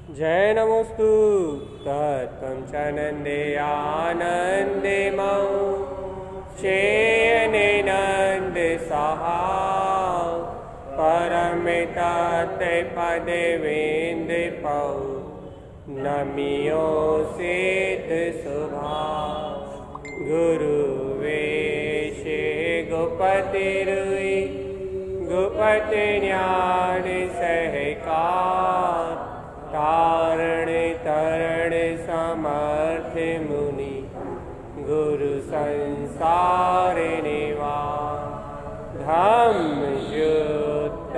जय नमोस्तु तत्त्वं च नन्दे आनन्दे मौ चेयने नन्द सहा परमितते पदे वेन्दे पौ नमियो सिद्ध सुभा गुरुवेशे गोपति रुई गोपति ज्ञान सहकार तारण तरण समर्थ मुनि गुरु संसार निवास धम्म युक्त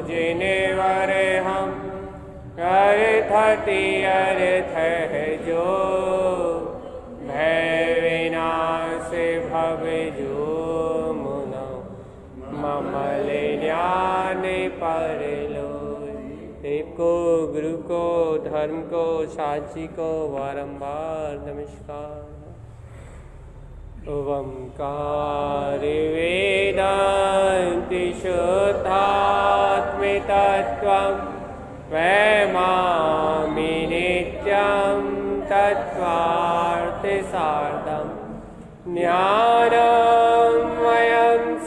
जिनेवर हम अर्थति अर्थ है जो भय विनाश भव जो मुनो ममल ज्ञान पर लो। देव को, गुरु को, धर्म को, साक्षी को बारंबार नमस्कार। ओंकार वेदांति शुद्धात्म तत्त्वं वैमामि नित्यं तत्त्वार्थ सार्थं ज्ञानमयं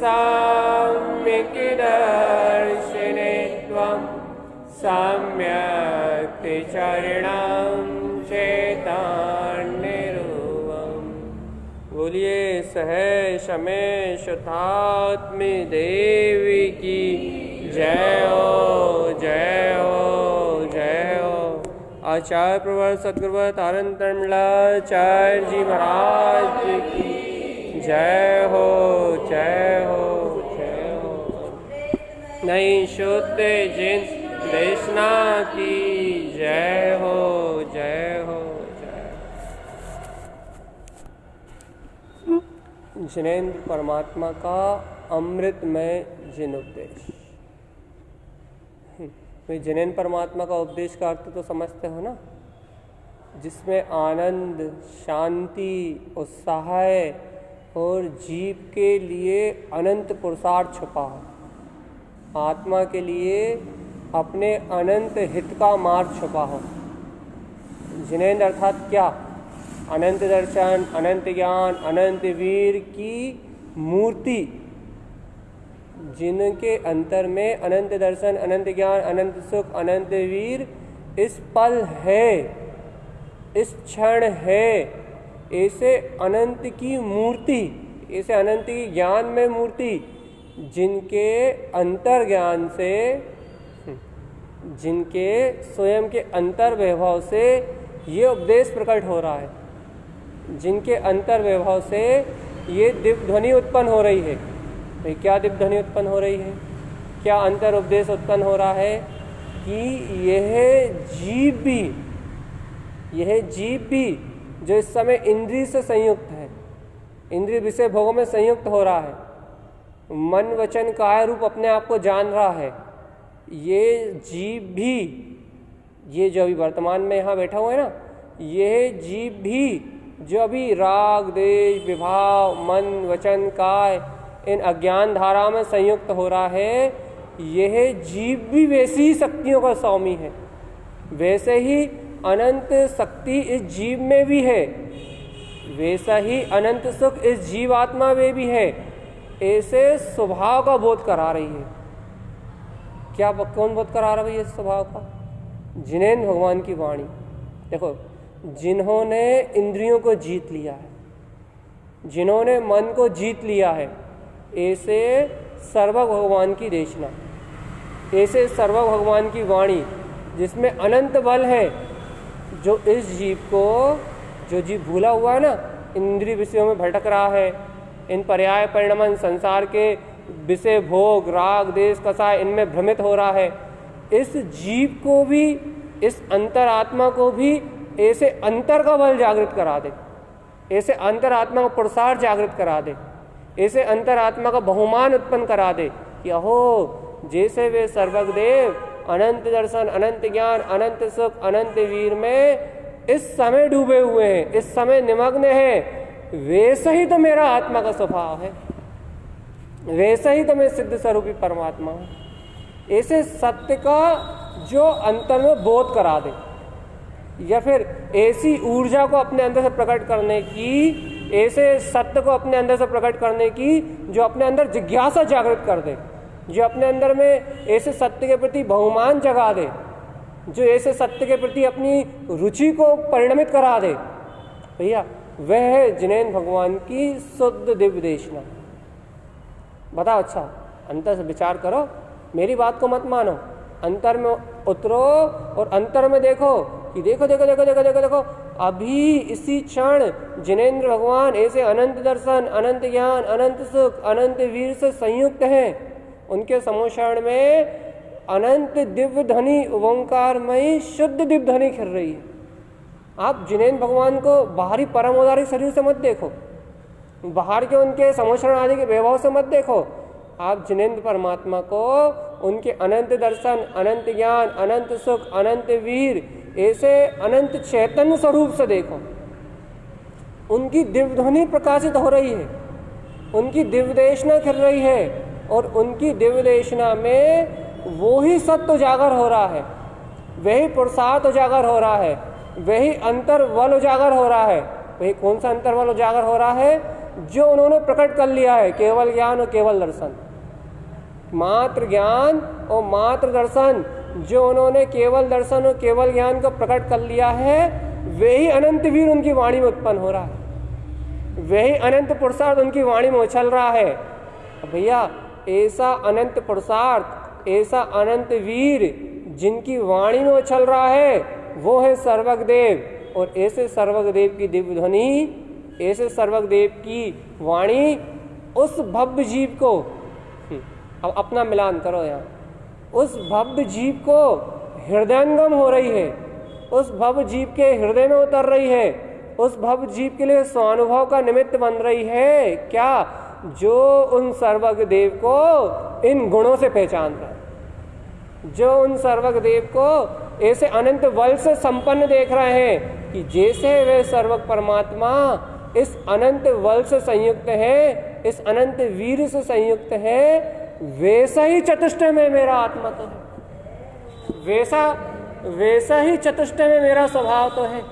सम्यक् दर्शने त्वं सम्यक् चरणं चैतन्यरूपम्। बोलिए सहर्ष में शुद्धात्म देवी की जय हो, जय हो, जय हो। आचार्य प्रवर सद्गुरुवर तारण तरणलाचार्य जी महाराज की जय हो, जय हो, जय हो। नहीं शुद्ध जिन कृष्णा की जय हो, जय हो, जय। जिनेन्द्र परमात्मा का अमृतमय जिन उपदेश। जिनेन्द्र परमात्मा का उपदेश का अर्थ तो समझते हो ना, जिसमें आनंद, शांति, उत्साह और जीव के लिए अनंत पुरुषार्थ छुपा हो। आत्मा के लिए अपने अनंत हित का मार्ग छुपा हो। जिनेन्द्र अर्थात क्या? अनंत दर्शन, अनंत ज्ञान, अनंत वीर की मूर्ति, जिनके अंतर में अनंत दर्शन, अनंत ज्ञान, अनंत सुख, अनंत वीर इस पल है, इस क्षण है। ऐसे अनंत की मूर्ति, ऐसे अनंत की ज्ञान में मूर्ति, जिनके अंतर ज्ञान से, जिनके स्वयं के अंतर वैभव से ये उपदेश प्रकट हो रहा है, जिनके अंतर वैभव से ये दिव्य ध्वनि उत्पन्न हो रही है। तो क्या दिव्य ध्वनि उत्पन्न हो रही है? क्या अंतर उपदेश उत्पन्न हो रहा है? कि यह जीव भी जो इस समय इंद्रिय से संयुक्त है, इंद्रिय विषय भोगों में संयुक्त हो रहा है, मन वचन काया रूप अपने आप को जान रहा है, ये जीव भी, ये जो अभी वर्तमान में यहाँ बैठा हुआ है ना, यह जीव भी जो अभी राग द्वेष विभाव मन वचन काय इन अज्ञान धारा में संयुक्त हो रहा है, यह जीव भी वैसी ही शक्तियों का स्वामी है। वैसे ही अनंत शक्ति इस जीव में भी है, वैसा ही अनंत सुख इस जीवात्मा में भी है। ऐसे स्वभाव का बोध करा रही है। क्या कौन बोध करा रहा है इस स्वभाव का? जिनेन्द्र भगवान की वाणी। देखो, जिन्होंने इंद्रियों को जीत लिया है, जिन्होंने मन को जीत लिया है, ऐसे सर्वज्ञ भगवान की देशना, ऐसे सर्वज्ञ भगवान की वाणी जिसमें अनंत बल है, जो इस जीव को, जो जीव भूला हुआ है ना, इंद्रिय विषयों में भटक रहा है, इन पर्याय परिणमन संसार के विषय भोग राग देश कसाय इनमें भ्रमित हो रहा है, इस जीव को भी, इस अंतरात्मा को भी ऐसे अंतर का बल जागृत करा दे, ऐसे अंतरात्मा का पुरुषार्थ जागृत करा दे, ऐसे अंतरात्मा का बहुमान उत्पन्न करा दे कि अहो, जैसे वे सर्वज्ञ देव अनंत दर्शन, अनंत ज्ञान, अनंत सुख, अनंत वीर में इस समय डूबे हुए हैं, इस समय निमग्न हैं, वैसा ही तो मेरा आत्मा का स्वभाव है, वैसा ही तो मैं सिद्ध स्वरूपी परमात्मा हूँ। ऐसे सत्य का जो अंतर में बोध करा दे, या फिर ऐसी ऊर्जा को अपने अंदर से प्रकट करने की, ऐसे सत्य को अपने अंदर से प्रकट करने की जो अपने अंदर जिज्ञासा जागृत कर दे, जो अपने अंदर में ऐसे सत्य के प्रति बहुमान जगा दे, जो ऐसे सत्य के प्रति अपनी रुचि को परिणमित करा दे, भैया वह है जिनेंद्र भगवान की शुद्ध दिव्य देशना। बताओ, अच्छा अंतर से विचार करो, मेरी बात को मत मानो, अंतर में उतरो और अंतर में देखो कि देखो देखो देखो देखो देखो देखो अभी इसी क्षण जिनेंद्र भगवान ऐसे अनंत दर्शन, अनंत ज्ञान, अनंत सुख, अनंत वीर से संयुक्त हैं। उनके समोषण में अनंत दिव्य ध्वनि, ओंकारमयी शुद्ध दिव्य ध्वनि खिल रही है। आप जिनेंद्र भगवान को बाहरी परम औदारिक शरीर से मत देखो, बाहर के उनके समोषण आदि के वैभव से मत देखो। आप जिनेंद्र परमात्मा को उनके अनंत दर्शन, अनंत ज्ञान, अनंत सुख, अनंत वीर, ऐसे अनंत चैतन्य स्वरूप से देखो। उनकी दिव्य ध्वनि प्रकाशित हो रही है, उनकी दिव्य देशना खिल रही है, और उनकी दिव्य देशना में वो ही सत्य उजागर हो रहा है, वही पुरुषार्थ उजागर हो रहा है, वही अंतर्बल उजागर हो रहा है। वही कौन सा अंतर्बल उजागर हो रहा है? जो उन्होंने प्रकट कर लिया है, केवल ज्ञान और केवल दर्शन, मात्र ज्ञान और मात्र दर्शन, जो उन्होंने केवल दर्शन और केवल ज्ञान को प्रकट कर लिया है, वही अनंत वीर उनकी वाणी में उत्पन्न हो रहा है, वही अनंत पुरुषार्थ उनकी वाणी में उछल रहा है। भैया ऐसा अनंत पुरुषार्थ, ऐसा अनंत वीर जिनकी वाणी में उछल रहा है, वो है सर्वज्ञदेव। और ऐसे सर्वज्ञदेव की दिव्य ध्वनि, ऐसे सर्वज्ञदेव की वाणी उस भव्य जीव को, अब अपना मिलान करो यहाँ, उस भव्य जीव को हृदयंगम हो रही है, उस भव्य जीव के हृदय में उतर रही है, उस भव्य जीव के लिए स्वानुभव का निमित्त बन रही है। क्या? जो उन सर्वज्ञदेव को इन गुणों से पहचान रहा है, जो उन सर्वज्ञदेव को ऐसे अनंत बल से संपन्न देख रहे हैं कि जैसे वे सर्वज्ञ परमात्मा इस अनंत बल से संयुक्त है, इस अनंत वीर से संयुक्त है, वैसा ही चतुष्टय में मेरा आत्मा तो है, वैसा ही चतुष्टय में मेरा स्वभाव तो है,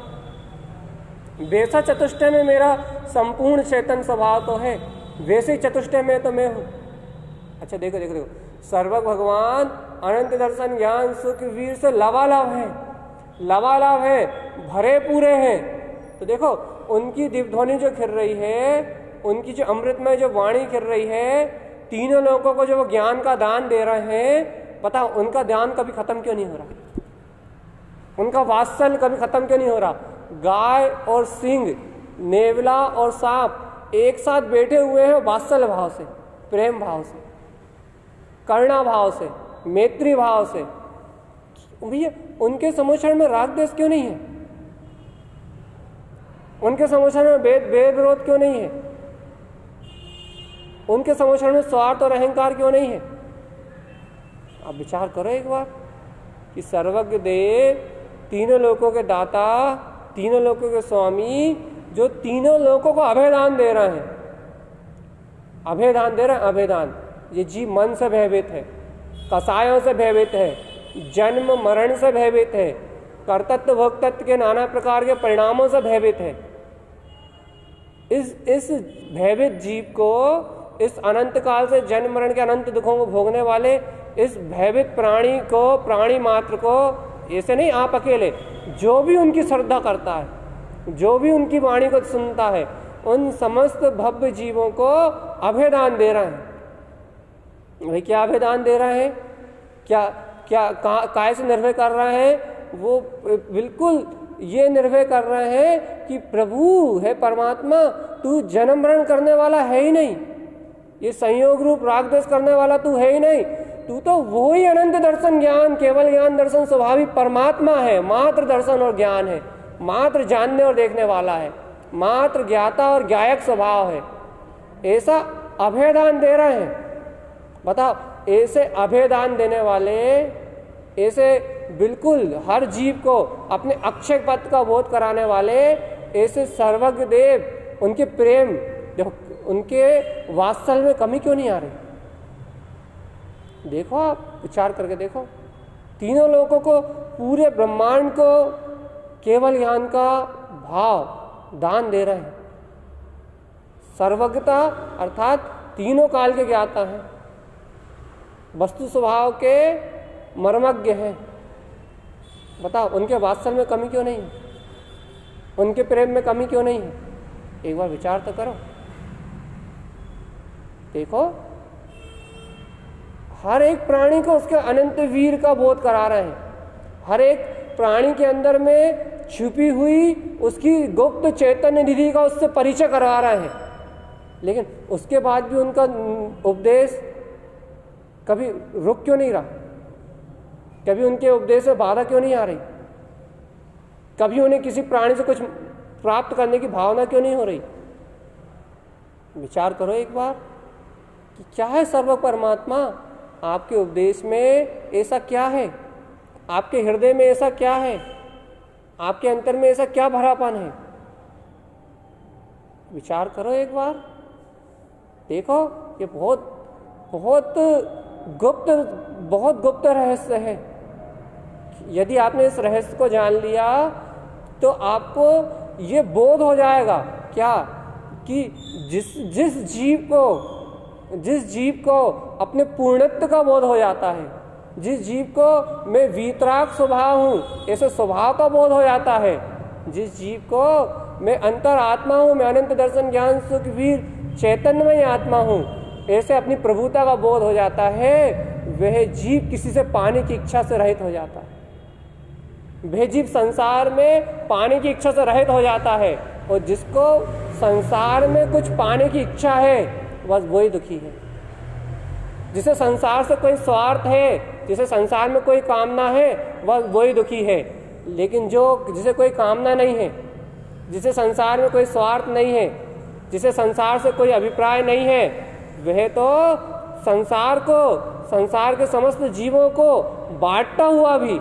वैसा चतुष्टय में मेरा संपूर्ण चेतन स्वभाव तो है, वैसे चतुष्टय में तो मैं हूँ। अच्छा देखो देखो देखो, सर्वज्ञ भगवान अनंत दर्शन, ज्ञान, सुख, वीर से लबालब है, लबालब है, भरे पूरे हैं। तो देखो उनकी दिव्य ध्वनि जो खिल रही है, उनकी जो अमृतमय जो वाणी खिल रही है, तीनों लोगों को जो वो ज्ञान का दान दे रहे हैं, पता उनका ध्यान कभी खत्म क्यों नहीं हो रहा, उनका वात्सल्य कभी खत्म क्यों नहीं हो रहा। गाय और सिंह, नेवला और सांप एक साथ बैठे हुए हैं वात्सल्य भाव से, प्रेम भाव से, करुणा भाव से, मैत्री भाव से। भैया उनके समोषण में राग द्वेष क्यों नहीं है? उनके समोषण में भेद विरोध क्यों नहीं है? उनके समोषण में स्वार्थ और अहंकार क्यों नहीं है? आप विचार करो एक बार कि सर्वज्ञ देव, तीनों लोकों के दाता, तीनों लोकों के स्वामी, जो तीनों लोकों को अभयदान दे रहे हैं, अभयदान दे रहे हैं, अभयदान। ये जीव मन से भयभीत है, कसायों से भयभीत है, जन्म मरण से भयभीत है, कर्तृत्व भोक्तृत्व के नाना प्रकार के परिणामों से भयभीत है। इस भयभीत जीव को, इस अनंत काल से जन्म मरण के अनंत दुखों को भोगने वाले इस भयभीत प्राणी को, प्राणी मात्र को, ऐसे नहीं आप अकेले, जो भी उनकी श्रद्धा करता है, जो भी उनकी वाणी को सुनता है, उन समस्त भव्य जीवों को अभयदान दे रहा है। भाई क्या अभयदान दे रहा है? क्या क्या काय से निर्भय कर रहा है? वो बिल्कुल ये निर्भय कर रहे हैं कि प्रभु है परमात्मा, तू जन्म मरण करने वाला है ही नहीं, ये संयोग रूप राग द्वेष करने वाला तू है ही नहीं, तू तो वो ही अनंत दर्शन, ज्ञान, केवल ज्ञान, दर्शन, स्वाभाविक परमात्मा है, मात्र दर्शन और ज्ञान है, मात्र जानने और देखने वाला है, मात्र ज्ञाता और ज्ञायक स्वभाव है। ऐसा अभयदान दे रहे हैं। बताओ, ऐसे अभयदान देने वाले, ऐसे बिल्कुल हर जीव को अपने अक्षय पद का बोध कराने वाले ऐसे सर्वज्ञ देव, उनके प्रेम, देखो उनके वात्सल्य में कमी क्यों नहीं आ रही? देखो आप विचार करके देखो, तीनों लोगों को, पूरे ब्रह्मांड को केवल ज्ञान का भाव दान दे रहे हैं। सर्वज्ञता अर्थात तीनों काल के ज्ञाता हैं, वस्तु स्वभाव के मर्मज्ञ हैं। बताओ उनके वात्सल्य में कमी क्यों नहीं है, उनके प्रेम में कमी क्यों नहीं है? एक बार विचार तो करो। देखो हर एक प्राणी को उसके अनंत वीर का बोध करा रहे हैं, हर एक प्राणी के अंदर में छुपी हुई उसकी गुप्त चैतन्य निधि का उससे परिचय करवा रहे हैं। लेकिन उसके बाद भी उनका उपदेश कभी रुक क्यों नहीं रहा? कभी उनके उपदेश में बाधा क्यों नहीं आ रही? कभी उन्हें किसी प्राणी से कुछ प्राप्त करने की भावना क्यों नहीं हो रही? विचार करो एक बार कि क्या है सर्व परमात्मा, आपके उपदेश में ऐसा क्या है, आपके हृदय में ऐसा क्या है, आपके अंतर में ऐसा क्या भरापन है? विचार करो एक बार। देखो ये बहुत बहुत गुप्त रहस्य है। यदि आपने इस रहस्य को जान लिया तो आपको ये बोध हो जाएगा क्या कि जिस जीव को अपने पूर्णत्व का बोध हो जाता है, जिस जीव को मैं वीतराग स्वभाव हूँ ऐसे स्वभाव का बोध हो जाता है, जिस जीव को मैं अंतर आत्मा हूँ, मैं अनंत दर्शन ज्ञान सुख वीर चैतन्यमय आत्मा हूँ, ऐसे अपनी प्रभुता का बोध हो जाता है, वह जीव किसी से पाने की इच्छा से रहित हो जाता है। वह जीव संसार में पाने की इच्छा से रहित हो जाता है, और जिसको संसार में कुछ पाने की इच्छा है बस वही दुखी है। जिसे संसार से कोई स्वार्थ है, जिसे संसार में कोई कामना है, बस वही दुखी है। लेकिन जिसे कोई कामना नहीं है, जिसे संसार में कोई स्वार्थ नहीं है, जिसे संसार से कोई अभिप्राय नहीं है, वह तो संसार के समस्त जीवों को बांटता हुआ भी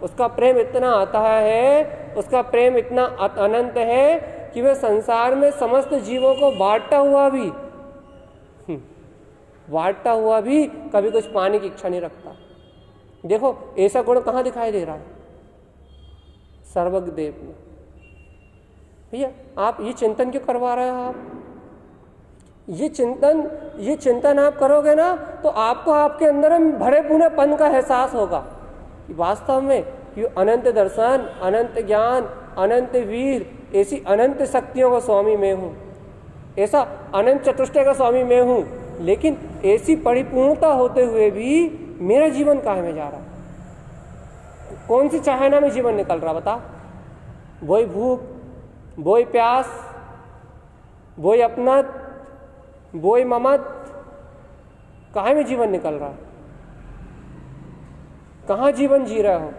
उसका प्रेम इतना आता है, उसका प्रेम इतना अनंत है कि वह संसार में समस्त जीवों को बांटता हुआ भी कभी कुछ पाने की इच्छा नहीं रखता। देखो ऐसा गुण कहाँ दिखाई दे रहा है? सर्वज्ञ देव में। भैया आप ये चिंतन क्यों करवा रहे हो? आप ये चिंतन आप करोगे ना तो आपको आपके अंदर भरे पूर्णपन का एहसास होगा कि वास्तव में ये अनंत दर्शन, अनंत ज्ञान, अनंत वीर, ऐसी अनंत शक्तियों का स्वामी मैं हूँ, ऐसा अनंत चतुष्टय का स्वामी मैं हूँ। लेकिन ऐसी परिपूर्णता होते हुए भी मेरा जीवन काहे में जा रहा है? कौन सी चाहना में जीवन निकल रहा बता? वही भूख, वही प्यास, वही अपनत, वही ममत, काहे में जीवन निकल रहा है? कहाँ जीवन जी रहे हो?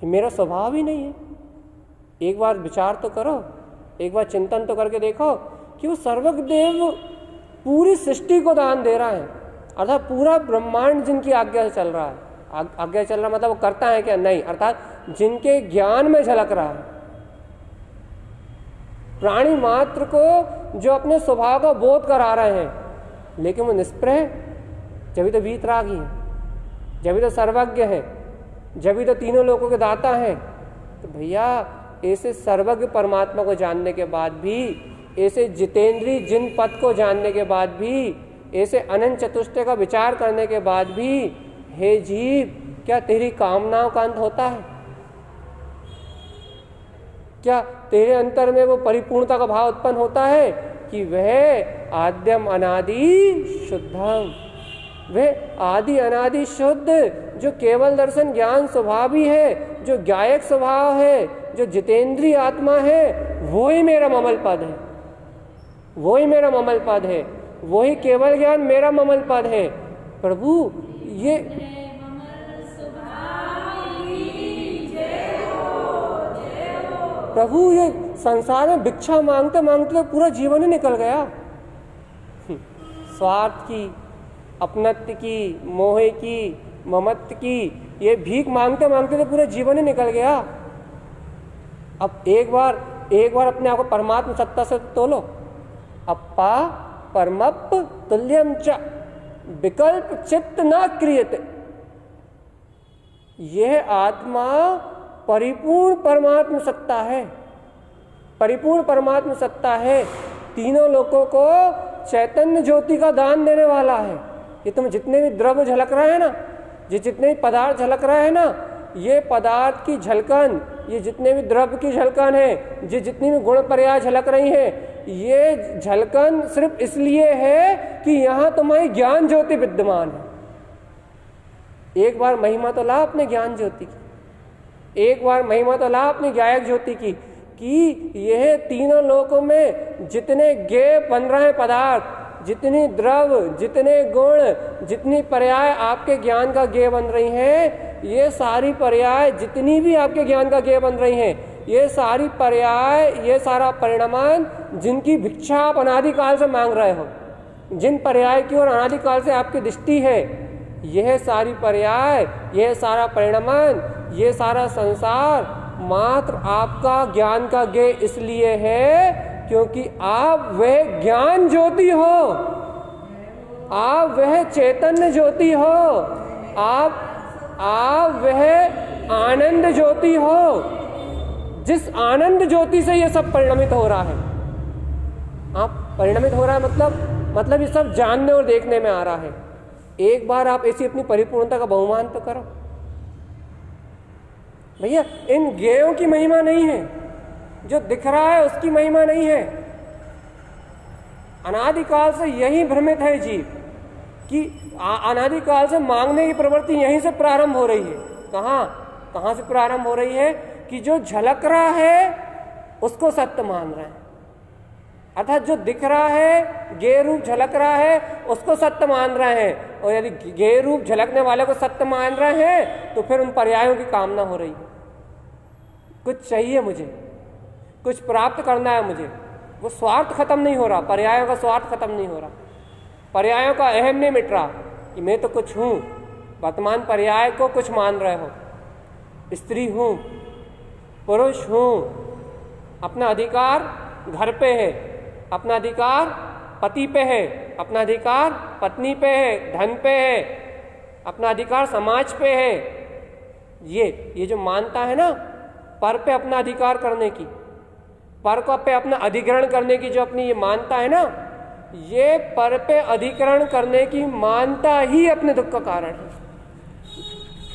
मेरा स्वभाव ही नहीं है। एक बार विचार तो करो, एक बार चिंतन तो करके देखो कि वो सर्वज्ञ देव पूरी सृष्टि को दान दे रहा है, अर्थात पूरा ब्रह्मांड जिनकी आज्ञा से चल रहा है। आज्ञा चल रहा मतलब वो करता है क्या? नहीं, अर्थात जिनके ज्ञान में झलक रहा है। प्राणी मात्र को जो अपने स्वभाव का बोध करा रहे हैं, लेकिन वो निष्प्रह, जब तो वीतरागी है, जब तो सर्वज्ञ है, जब तो तीनों लोगों के दाता है। तो भैया ऐसे सर्वज्ञ परमात्मा को जानने के बाद भी, ऐसे जितेंद्रीय जिन पद को जानने के बाद भी, ऐसे अनंत चतुष्टय का विचार करने के बाद भी, हे जीव क्या तेरी कामनाओं का अंत होता है? क्या तेरे अंतर में वो परिपूर्णता का भाव उत्पन्न होता है कि वह आद्यम अनादि शुद्धम, वह आदि अनादि शुद्ध जो केवल दर्शन ज्ञान स्वभाव ही है, जो ज्ञायक स्वभाव है, जो जितेंद्रीय आत्मा है, वो ही मेरा ममल पद है, वो ही मेरा ममल पद है, वही केवल ज्ञान मेरा ममल पद है। प्रभु ये प्रभु ये संसार में भिक्षा मांगते मांगते तो पूरा जीवन ही निकल गया। स्वार्थ की, अपनत्व की, मोह की, ममत्व की, ये भीख मांगते मांगते तो पूरा जीवन ही निकल गया। अब एक बार अपने आप को परमात्मा सत्ता से तोलो। अप्पा परमप तुल्यम च विकल्प चित्त न क्रियते। यह आत्मा परिपूर्ण परमात्म सत्ता है, परिपूर्ण परमात्म सत्ता है, तीनों लोगों को चैतन्य ज्योति का दान देने वाला है। ये तुम जितने भी द्रव्य झलक रहे हैं ना, ये जितने भी पदार्थ झलक रहे हैं ना, ये पदार्थ की झलकन, ये जितने भी द्रव्य की झलकन है, ये जितनी भी गुण पर्याय झलक रही है, ये झलकन सिर्फ इसलिए है कि यहाँ तुम्हारी ज्ञान ज्योति विद्यमान है। एक बार महिमा तो ला अपने ज्ञान ज्योति की, एक बार महिमा तो ला अपनी ज्ञायक ज्योति की, कि यह तीनों लोकों में जितने ज्ञेय बन रहे हैं पदार्थ, जितनी द्रव्य, जितने गुण, जितनी पर्याय आपके ज्ञान का ज्ञेय बन रही हैं, ये सारी पर्याय जितनी भी आपके ज्ञान का ज्ञेय बन रही हैं, ये सारी पर्याय, ये सारा परिणामान जिनकी भिक्षा आप अनादिकाल से मांग रहे हो, जिन पर्याय की ओर अनादिकाल से आपकी दृष्टि है, यह सारी पर्याय, यह सारा परिणामान, ये सारा संसार मात्र आपका ज्ञान का ज्ञेय इसलिए है क्योंकि आप वह ज्ञान ज्योति हो, आप वह चैतन्य ज्योति हो, आप वह आनंद ज्योति हो, जिस आनंद ज्योति से ये सब परिणमित हो रहा है। आप परिणमित हो रहा है मतलब ये सब जानने और देखने में आ रहा है। एक बार आप ऐसी अपनी परिपूर्णता का बहुमान तो करो भैया। इन ज्ञेयों की महिमा नहीं है, जो दिख रहा है उसकी महिमा नहीं है। अनादिकाल से यही भ्रमित है जीव कि अनादिकाल से मांगने की प्रवृत्ति यहीं से प्रारंभ हो रही है। कहाँ से प्रारंभ हो रही है? कि जो झलक रहा है उसको सत्य मान रहे हैं, अर्थात जो दिख रहा है, ज्ञेय रूप झलक रहा है, उसको सत्य मान रहे हैं। और यदि ज्ञेय रूप झलकने वाले को सत्य मान रहे हैं तो फिर उन पर्यायों की कामना हो रही है। कुछ चाहिए मुझे, कुछ प्राप्त करना है मुझे, वो स्वार्थ खत्म नहीं हो रहा, पर्यायों का स्वार्थ खत्म नहीं हो रहा, पर्यायों का अहम नहीं मिट रहा कि मैं तो कुछ हूँ। वर्तमान पर्याय को कुछ मान रहे हो, स्त्री हूँ, पुरुष हूँ, अपना अधिकार घर पे है, अपना अधिकार पति पे है, अपना अधिकार पत्नी पे है, धन पे है, अपना अधिकार समाज पे है। ये जो मानता है ना पर पे अपना अधिकार करने की, पर को पे अपना अधिग्रहण करने की जो अपनी ये मानता है ना, ये पर पे अधिग्रहण करने की मानता ही अपने दुख का कारण है।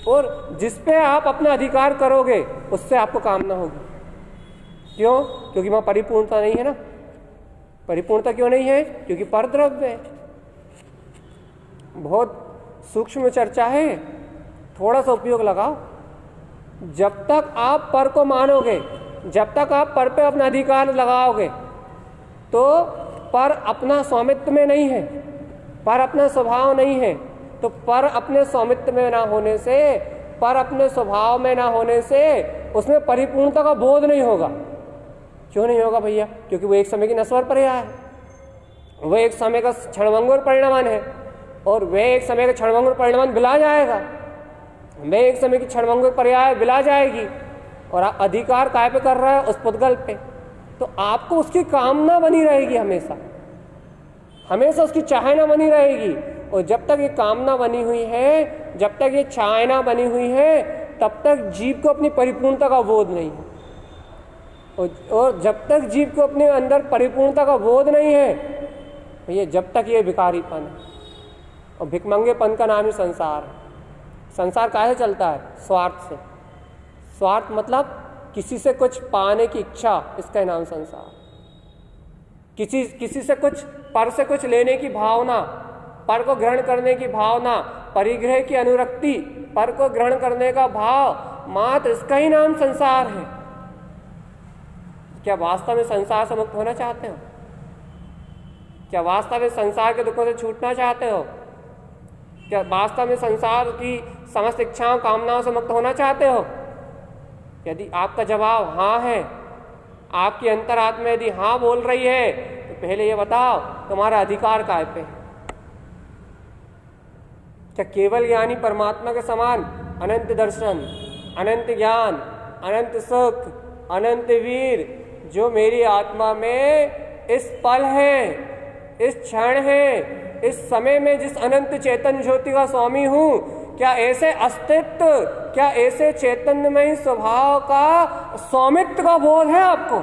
और जिस पे आप अपना अधिकार करोगे उससे आपको कामना होगी। क्यों? क्योंकि वहां परिपूर्णता नहीं है ना। परिपूर्णता क्यों नहीं है? क्योंकि परद्रव्य है। बहुत सूक्ष्म चर्चा है, थोड़ा सा उपयोग लगाओ। जब तक आप पर को मानोगे, जब तक आप पर पे अपना अधिकार लगाओगे, तो पर अपना स्वामित्व में नहीं है, पर अपना स्वभाव नहीं है। तो पर अपने स्वामित्व में ना होने से, पर अपने स्वभाव में ना होने से उसमें परिपूर्णता का बोध नहीं होगा। क्यों नहीं होगा भैया? क्योंकि वो एक समय की नश्वर पर्याय है, वह एक समय का क्षणभंगुर परिणाम है, और वह एक समय का क्षणभंगुर परिणाम बिला जाएगा, वह एक समय की क्षणभंगुर पर्याय बिला जाएगी। और आप अधिकार काय पे कर रहा है? उस पुद्गल पे। तो आपको उसकी कामना बनी रहेगी, हमेशा हमेशा उसकी चाहना बनी रहेगी। और जब तक ये कामना बनी हुई है, जब तक ये चाहना बनी हुई है, तब तक जीव को अपनी परिपूर्णता का बोध नहीं है। और जब तक जीव को अपने अंदर परिपूर्णता का बोध नहीं है भैया, जब तक ये भिखारीपन है। और भिखमंगेपन का नाम ही संसार है। संसार काहे चलता है? स्वार्थ से। स्वार्थ मतलब किसी से कुछ पाने की इच्छा, इसका नाम संसार। किसी से कुछ, पर से कुछ लेने की भावना, पर को ग्रहण करने की भावना, परिग्रह की अनुरक्ति, पर को ग्रहण करने का भाव, मात्र इसका ही नाम संसार है। क्या वास्तव में संसार से मुक्त होना चाहते हो? क्या वास्तव में संसार के दुखों से छूटना चाहते हो? क्या वास्तव में संसार की समस्त इच्छाओं कामनाओं से मुक्त होना चाहते हो? यदि आपका जवाब हाँ है, आपकी अंतरात्मा यदि हाँ बोल रही है, तो पहले ये बताओ तुम्हारा अधिकार काय पे है? क्या केवल ज्ञानी परमात्मा के समान अनंत दर्शन, अनंत ज्ञान, अनंत सुख, अनंत वीर जो मेरी आत्मा में इस पल है, इस क्षण है, इस समय में जिस अनंत चेतन ज्योति का स्वामी हूँ, क्या ऐसे अस्तित्व, क्या ऐसे चैतन्यमय स्वभाव का स्वामित्व का बोध है आपको?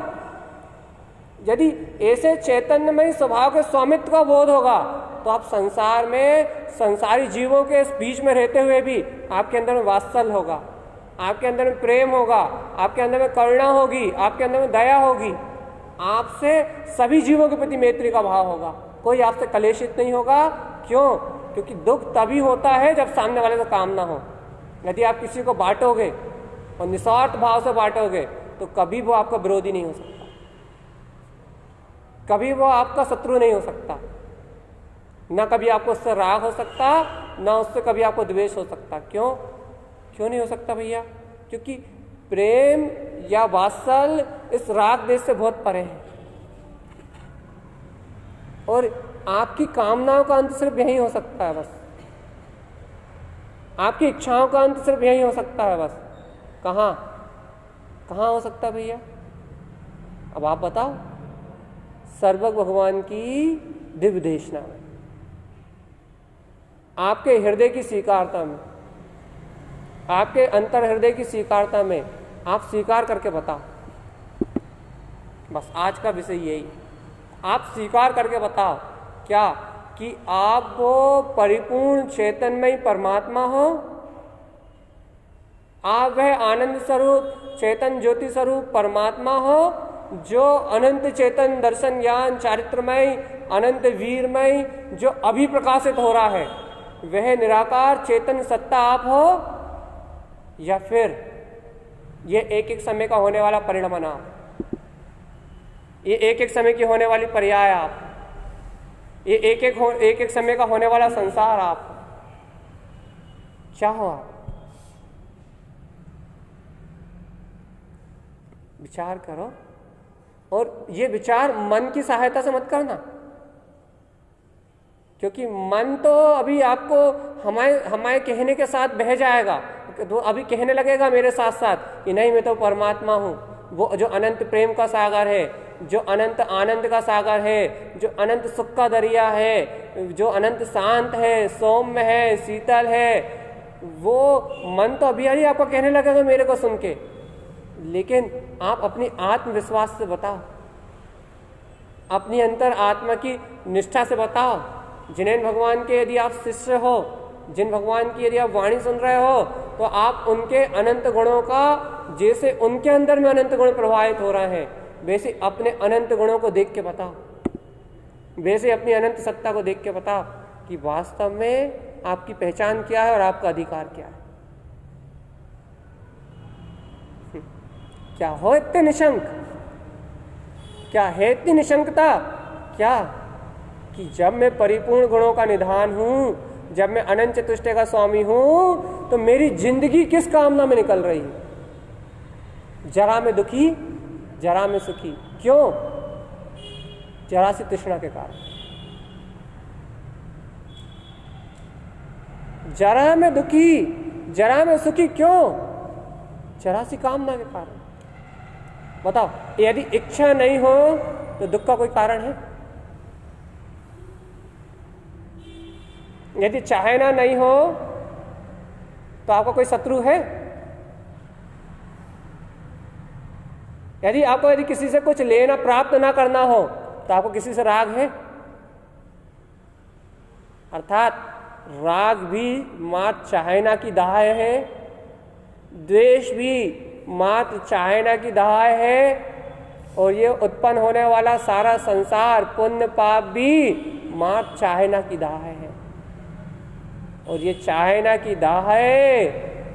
यदि ऐसे चैतन्यमय स्वभाव के स्वामित्व का बोध होगा तो आप संसार में संसारी जीवों के बीच में रहते हुए भी आपके अंदर में वात्सल्य होगा, आपके अंदर में प्रेम होगा, आपके अंदर में करुणा होगी, आपके अंदर में दया होगी, आपसे सभी जीवों के प्रति मैत्री का भाव होगा, कोई आपसे कलेशित नहीं होगा। क्यों? क्योंकि दुख तभी होता है जब सामने वाले का काम ना हो। यदि आप किसी को बांटोगे और निस्वार्थ भाव से बांटोगे तो कभी वो आपका विरोधी नहीं हो सकता, कभी वो आपका शत्रु नहीं हो सकता, ना कभी आपको उससे राग हो सकता, ना उससे कभी आपको द्वेष हो सकता। क्यों नहीं हो सकता भैया? क्योंकि प्रेम या वात्सल्य इस राग देश से बहुत परे है और आपकी कामनाओं का अंत सिर्फ यही हो सकता है बस, आपकी इच्छाओं का अंत सिर्फ यही हो सकता है बस। कहाँ हो सकता है भैया? अब आप बताओ। सर्वज्ञ भगवान की दिव्य देशना में, आपके हृदय की स्वीकारता में, आपके अंतर हृदय की स्वीकारता में आप स्वीकार करके बताओ। बस आज का विषय यही, आप स्वीकार करके बताओ क्या कि आप वो परिपूर्ण चैतन्यमय परमात्मा हो, आप वह आनंद स्वरूप चैतन्य ज्योति स्वरूप परमात्मा हो जो अनंत चेतन दर्शन ज्ञान चारित्रमय अनंत वीरमय जो अभी प्रकाशित हो रहा है वह निराकार चेतन सत्ता आप हो, या फिर ये एक एक समय का होने वाला परिणमन आप, ये एक एक समय की होने वाली पर्याय आप, ये एक एक समय का होने वाला संसार आप, क्या हो आप? विचार करो। और ये विचार मन की सहायता से मत करना, क्योंकि मन तो अभी आपको हमारे कहने के साथ बह जाएगा, तो अभी कहने लगेगा मेरे साथ साथ कि नहीं मैं तो परमात्मा हूँ, वो जो अनंत प्रेम का सागर है, जो अनंत आनंद का सागर है, जो अनंत सुख का दरिया है, जो अनंत शांत है, सौम्य है, शीतल है, वो मन तो अभी ही आपको कहने लगेगा मेरे को सुन के। लेकिन आप अपनी आत्मविश्वास से बताओ, अपनी अंतर आत्मा की निष्ठा से बताओ। जिनेन भगवान के यदि आप शिष्य हो, जिन भगवान की यदि आप वाणी सुन रहे हो, तो आप उनके अनंत गुणों का, जैसे उनके अंदर में अनंत गुण प्रवाहित हो रहे हैं, वैसे अपने अनंत गुणों को देख के बताओ, वैसे अपनी अनंत सत्ता को देख के बताओ कि वास्तव में आपकी पहचान क्या है और आपका अधिकार क्या है। क्या हो इतने निशंक? क्या है इतनी निशंकता? क्या कि जब मैं परिपूर्ण गुणों का निधान हूं, जब मैं अनंत चतुष्टय का स्वामी हूं, तो मेरी जिंदगी किस कामना में निकल रही है? जरा में दुखी, जरा में सुखी। क्यों? जरा सी तृष्णा के कारण। जरा में दुखी, जरा में सुखी। क्यों? जरा सी कामना के कारण। बताओ, यदि इच्छा नहीं हो तो दुख का कोई कारण है? यदि चाहना नहीं हो तो आपका कोई शत्रु है? यदि किसी से कुछ लेना प्राप्त ना करना हो तो आपको किसी से राग है? अर्थात राग भी मात्र चाहना की दहाई है, द्वेष भी मात्र चाहना की दहाई है, और ये उत्पन्न होने वाला सारा संसार पुण्य पाप भी मात्र चाहना की दहाई है। और ये चाहना की दहाई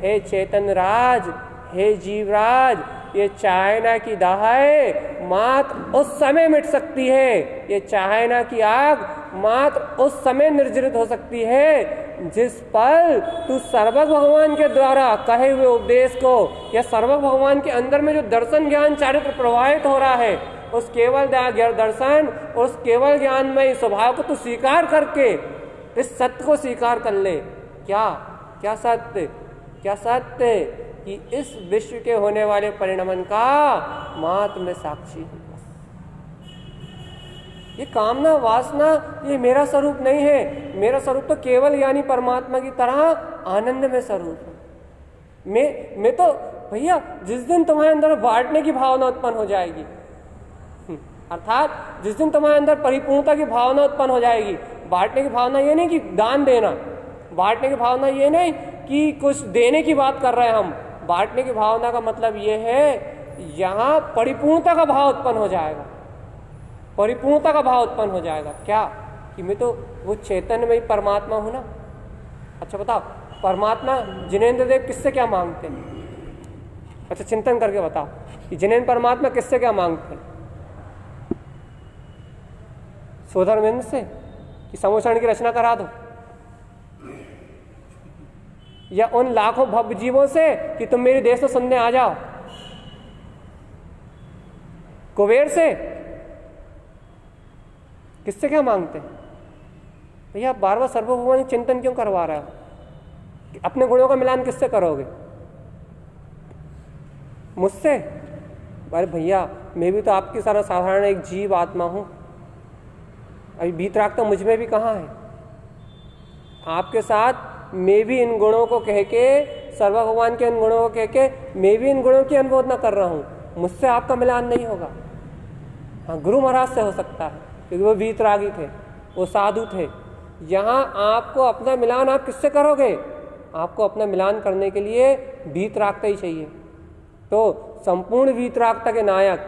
हे चेतन राज, हे जीवराज, ये चाहना की दहाई मात्र उस समय मिट सकती है, ये चाहना की आग मात्र उस समय निर्जरित हो सकती है जिस पल तू सर्वज्ञ भगवान के द्वारा कहे हुए उपदेश को, या सर्वज्ञ भगवान के अंदर में जो दर्शन ज्ञान चारित्र प्रवाहित हो रहा है, उस केवल दर्शन, उस केवल ज्ञान में स्वभाव को तू स्वीकार करके इस सत्य को स्वीकार कर ले। क्या सत्य? क्या सत्य? कि इस विश्व के होने वाले परिणमन का मात्र मैं साक्षी हूं। ये कामना वासना ये मेरा स्वरूप नहीं है। मेरा स्वरूप तो केवल यानी परमात्मा की तरह आनंद में स्वरूप है। मैं तो भैया जिस दिन तुम्हारे अंदर बांटने की भावना उत्पन्न हो जाएगी, अर्थात जिस दिन तुम्हारे अंदर परिपूर्णता की भावना उत्पन्न हो जाएगी, बांटने की भावना ये नहीं कि दान देना, बांटने की भावना ये नहीं कि कुछ देने की बात कर रहे हैं हम, बांटने की भावना का मतलब ये है यहाँ परिपूर्णता का भाव उत्पन्न हो जाएगा, परिपूर्णता का भाव उत्पन्न हो जाएगा। क्या कि मैं तो वो चैतन्य में ही परमात्मा हूं ना। अच्छा बताओ, परमात्मा जिनेंद्र देव किससे क्या मांगते हैं? अच्छा चिंतन करके बताओ कि जिनेंद्र परमात्मा किससे क्या मांगते हैं? सोधर्मेंद्र से कि समोषण की रचना करा दो, या उन लाखों भव्य जीवों से कि तुम मेरे देश में सुनने आ जाओ, कुबेर से किससे क्या मांगते हैं? भैया बार बार सर्वभौम चिंतन क्यों करवा रहा है? अपने गुणों का मिलान किससे करोगे? मुझसे? अरे भैया मैं भी तो आपकी तरह साधारण एक जीव आत्मा हूं, अभी भीतराग तो मुझ में भी कहाँ है। आपके साथ मैं भी इन गुणों को कह के, सर्व भगवान के इन गुणों को कह के मैं भी इन गुणों की अनुमोदना कर रहा हूं, मुझसे आपका मिलान नहीं होगा। हाँ गुरु महाराज से हो सकता है क्योंकि वो वीतरागी थे, वो साधु थे। यहाँ आपको अपना मिलान आप किससे करोगे? आपको अपना मिलान करने के लिए वीतरागता ही चाहिए। तो संपूर्ण वीतरागता के नायक,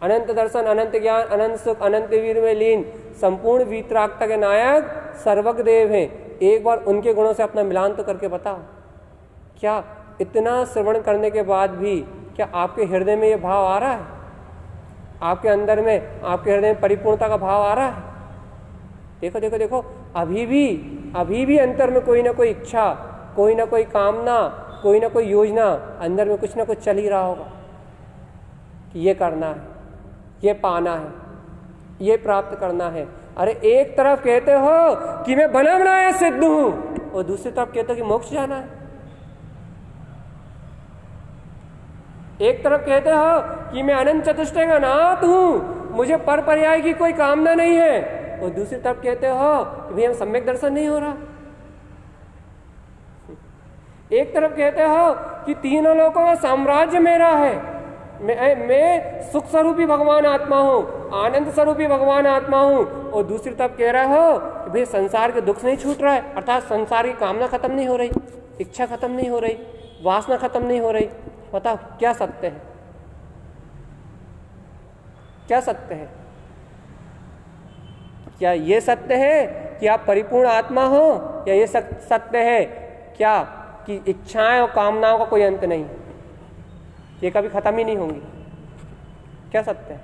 अनंत दर्शन, अनंत ज्ञान, अनंत सुख, अनंत वीर में लीन, संपूर्ण वीतरागता के नायक सर्वज्ञ देव हैं। एक बार उनके गुणों से अपना मिलान तो करके बताओ। क्या इतना श्रवण करने के बाद भी क्या आपके हृदय में ये भाव आ रहा है? आपके अंदर में, आपके हृदय में परिपूर्णता का भाव आ रहा है? देखो देखो देखो, अभी भी अंतर में कोई ना कोई इच्छा, कोई ना कोई कामना, कोई ना कोई योजना, अंदर में कुछ ना कुछ चल ही रहा होगा कि ये करना है, ये पाना है, ये प्राप्त करना है। अरे एक तरफ कहते हो कि मैं बना बनाया सिद्ध हूं और दूसरी तरफ कहते हो कि मोक्ष जाना है। एक तरफ कहते हो कि मैं अनंत चतुष्टय का नाथ हूं, मुझे पर पर्याय की कोई कामना नहीं है, और दूसरी तरफ कहते हो कि भाई हम सम्यक दर्शन नहीं हो रहा। एक तरफ कहते हो कि तीनों लोगों का साम्राज्य मेरा है, मैं सुख स्वरूपी भगवान आत्मा हूं, आनंद स्वरूपी भगवान आत्मा हूं, और दूसरी तरफ कह रहे हो कि भाई संसार के दुख नहीं छूट रहा है, अर्थात संसार की कामना खत्म नहीं हो रही, इच्छा खत्म नहीं हो रही, वासना खत्म नहीं हो रही। बताओ क्या सत्य है? क्या सत्य है? क्या ये सत्य है कि आप परिपूर्ण आत्मा हो, या ये सत्य है क्या कि इच्छाएं और कामनाओं का कोई अंत नहीं, ये कभी खत्म ही नहीं होंगी? क्या सत्य है?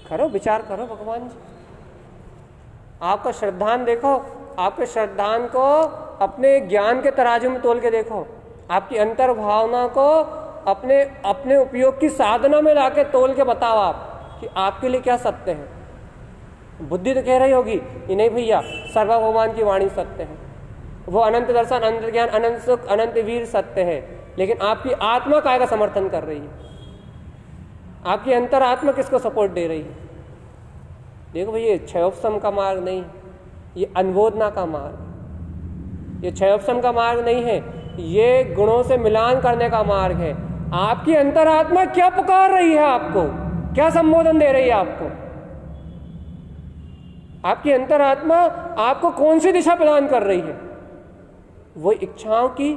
करो विचार करो भगवान जी। आपका श्रद्धान देखो, आपके श्रद्धान को अपने ज्ञान के तराजू में तोल के देखो, आपकी अंतर भावना को अपने उपयोग की साधना में लाके तोल के बताओ आप कि आपके लिए क्या सत्य है। बुद्धि तो कह रही होगी कि नहीं भैया सर्व भगवान की वाणी सत्य है, वो अनंत दर्शन, अनंत ज्ञान, अनंत सुख, अनंत वीर सत्य है, लेकिन आपकी आत्मा काय का समर्थन कर रही है? आपकी अंतर आत्मा किसको सपोर्ट दे रही है? देखो भैया ये क्षयोपशम का मार्ग नहीं, ये अनुमोदना का मार्ग, ये क्षयोपशम का मार्ग नहीं है, ये गुणों से मिलान करने का मार्ग है। आपकी अंतरात्मा क्या पुकार रही है आपको, क्या संबोधन दे रही है आपको? आपकी अंतरात्मा आपको कौन सी दिशा प्रदान कर रही है? वो इच्छाओं की,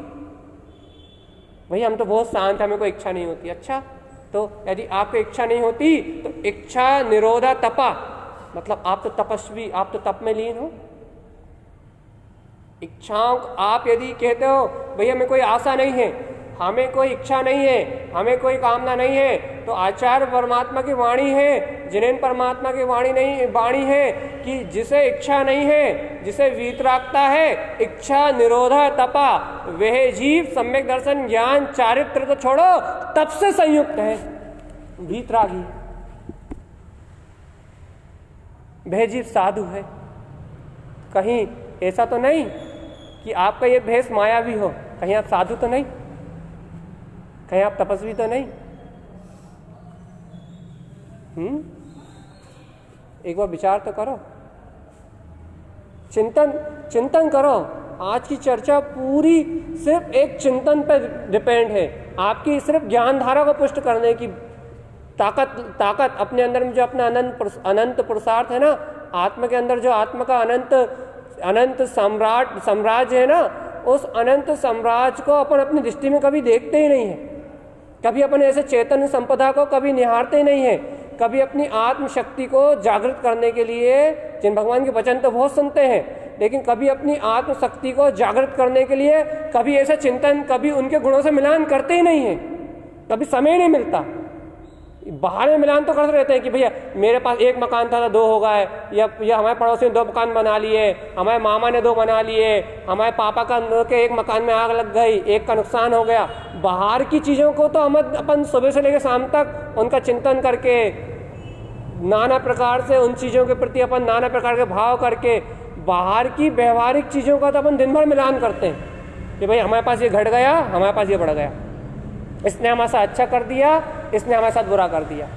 भाई हम तो बहुत शांत, हमें कोई इच्छा नहीं होती। अच्छा तो यदि आपको इच्छा नहीं होती तो इच्छा निरोधा तपा, मतलब आप तो तपस्वी, आप तो तप में लीन हो। इच्छाओं, आप यदि कहते हो भैया हमें कोई आशा नहीं है, हमें कोई इच्छा नहीं है, हमें कोई कामना नहीं है, तो आचार्य परमात्मा की वाणी है, जिनेन्द्र परमात्मा की वाणी है कि जिसे इच्छा नहीं है, जिसे वीतरागता है, इच्छा निरोधा तपा, वह जीव सम्यक दर्शन, ज्ञान, चारित्र तो छोड़ो तप से संयुक्त है, वीतरागी। वह जीव साधु है। कहीं ऐसा तो नहीं कि आपका ये भेष मायावी हो, कहीं आप साधु तो नहीं, कहीं आप तपस्वी तो नहीं। एक बार विचार तो करो, चिंतन करो। आज की चर्चा पूरी सिर्फ एक चिंतन पर डिपेंड है, आपकी सिर्फ ज्ञान धारा को पुष्ट करने की ताकत अपने अंदर में जो अपना अनंत पुरुषार्थ है ना, आत्मा के अंदर जो आत्मा का अनंत साम्राज्य है ना, उस अनंत साम्राज्य को अपन अपनी दृष्टि में कभी देखते ही नहीं है, कभी अपन ऐसे चैतन्य संपदा को कभी निहारते ही नहीं है, कभी अपनी आत्मशक्ति को जागृत करने के लिए जिन भगवान के वचन तो बहुत सुनते हैं, लेकिन कभी अपनी आत्मशक्ति को जागृत करने के लिए कभी ऐसा चिंतन, कभी उनके गुणों से मिलान करते ही नहीं है, कभी समय नहीं मिलता। बाहर में मिलान तो करते रहते हैं कि भैया मेरे पास एक मकान था तो 2 हो गए, या हमारे पड़ोसी ने 2 मकान बना लिए, हमारे मामा ने 2 बना लिए, हमारे पापा के एक मकान में आग लग गई, एक का नुकसान हो गया। बाहर की चीज़ों को तो हम अपन सुबह से लेकर शाम तक उनका चिंतन करके नाना प्रकार से उन चीज़ों के प्रति अपन नाना प्रकार के भाव करके बाहर की व्यवहारिक चीज़ों का तो अपन दिन भर मिलान करते हैं कि भाई हमारे पास ये घट गया, हमारे पास ये बढ़ गया, इसने हमारे साथ अच्छा कर दिया, इसने हमारे साथ बुरा कर दिया,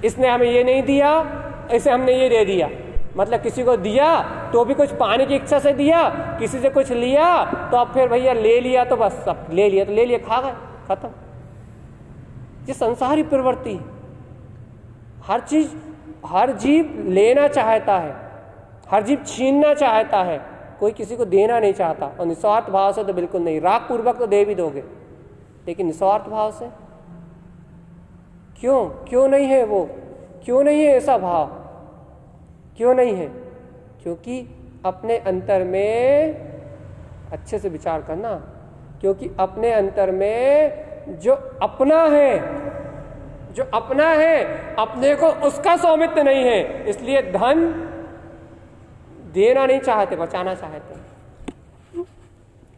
इसने हमें ये नहीं दिया, इसे हमने ये दे दिया। मतलब किसी को दिया तो भी कुछ पाने की इच्छा से दिया, किसी से कुछ लिया तो अब फिर भैया ले लिया तो बस सब ले लिया तो ले लिया, खा गए, खत्म। ये संसारी प्रवृत्ति है। हर जीव लेना चाहता है, हर जीव छीनना चाहता है, कोई किसी को देना नहीं चाहता। और निस्वार्थ भाव से तो बिल्कुल नहीं, राग पूर्वक तो दे भी दोगे, लेकिन निस्वार्थ भाव से क्यों नहीं है वो? क्यों नहीं है ऐसा भाव? क्यों नहीं है? क्योंकि अपने अंतर में अच्छे से विचार करना, क्योंकि अपने अंतर में जो अपना है अपने को उसका स्वामित्व नहीं है, इसलिए धन देना नहीं चाहते, बचाना चाहते।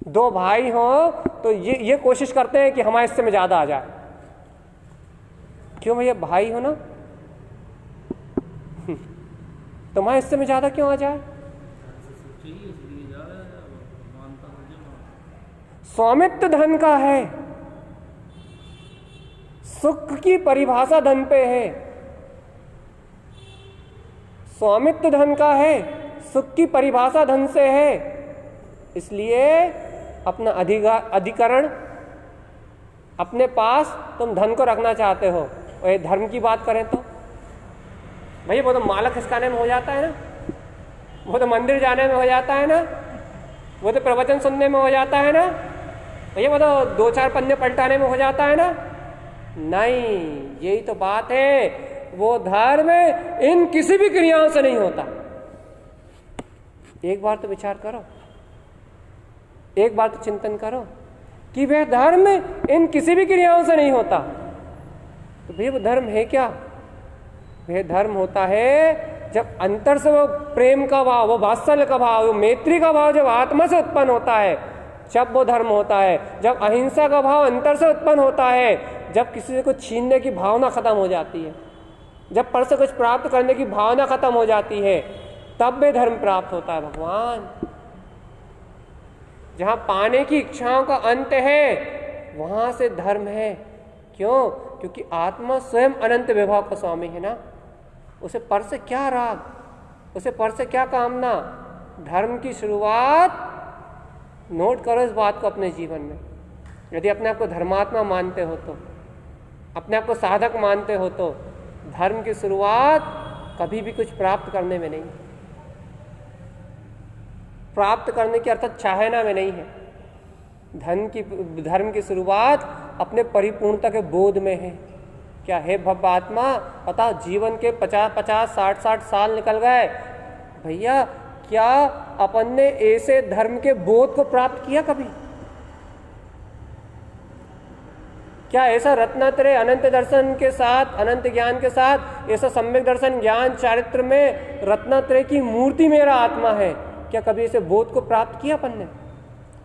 2 भाई हो तो ये कोशिश करते हैं कि हमारे हिस्से में ज्यादा आ जाए। क्यों भैया, भाई हो ना, तुम्हारे हिस्से में ज्यादा क्यों आ जाए? स्वामित्व धन का है, सुख की परिभाषा धन पे है। स्वामित्व धन का है, सुख की परिभाषा धन से है, इसलिए अपना अधिकरण अपने पास तुम धन को रखना चाहते हो। और धर्म की बात करें तो भैया वो तो माला खिसकाने में हो जाता है ना, वो तो मंदिर जाने में हो जाता है ना, वो तो प्रवचन सुनने में हो जाता है ना, भैया वो तो 2-4 पन्ने पलटाने में हो जाता है ना। नहीं, यही तो बात है, वो धर्म इन किसी भी क्रियाओं से नहीं होता। एक बार तो विचार करो, एक बार तो चिंतन करो कि वह धर्म इन किसी भी क्रियाओं से नहीं होता। तो भैया वो धर्म है क्या? वह धर्म होता है जब अंतर से वो प्रेम का भाव, वो वात्सल्य का भाव, वो मैत्री का भाव जब आत्मा से उत्पन्न होता है, जब वो धर्म होता है। जब अहिंसा का भाव अंतर से उत्पन्न होता है, जब किसी से कुछ छीनने की भावना खत्म हो जाती है, जब पर से कुछ प्राप्त करने की भावना खत्म हो जाती है, तब वे धर्म प्राप्त होता है। भगवान, जहां पाने की इच्छाओं का अंत है वहां से धर्म है। क्यों? क्योंकि आत्मा स्वयं अनंत विभव का स्वामी है ना, उसे पर से क्या राग, उसे पर से क्या कामना। धर्म की शुरुआत, नोट करो इस बात को अपने जीवन में, यदि अपने आप को धर्मात्मा मानते हो तो, अपने आप को साधक मानते हो तो, धर्म की शुरुआत कभी भी कुछ प्राप्त करने में नहीं, प्राप्त करने की अर्थात चाहना में नहीं है। धर्म की शुरुआत अपने परिपूर्णता के बोध में है। क्या है भव्य आत्मा, पता जीवन के 50-50, 60-60 साल निकल गए भैया, क्या अपन ने ऐसे धर्म के बोध को प्राप्त किया कभी? क्या ऐसा रत्नत्रय अनंत दर्शन के साथ, अनंत ज्ञान के साथ, ऐसा सम्यक दर्शन ज्ञान चारित्र में रत्नत्रय की मूर्ति मेरा आत्मा है, क्या कभी ऐसे बोध को प्राप्त किया अपन ने?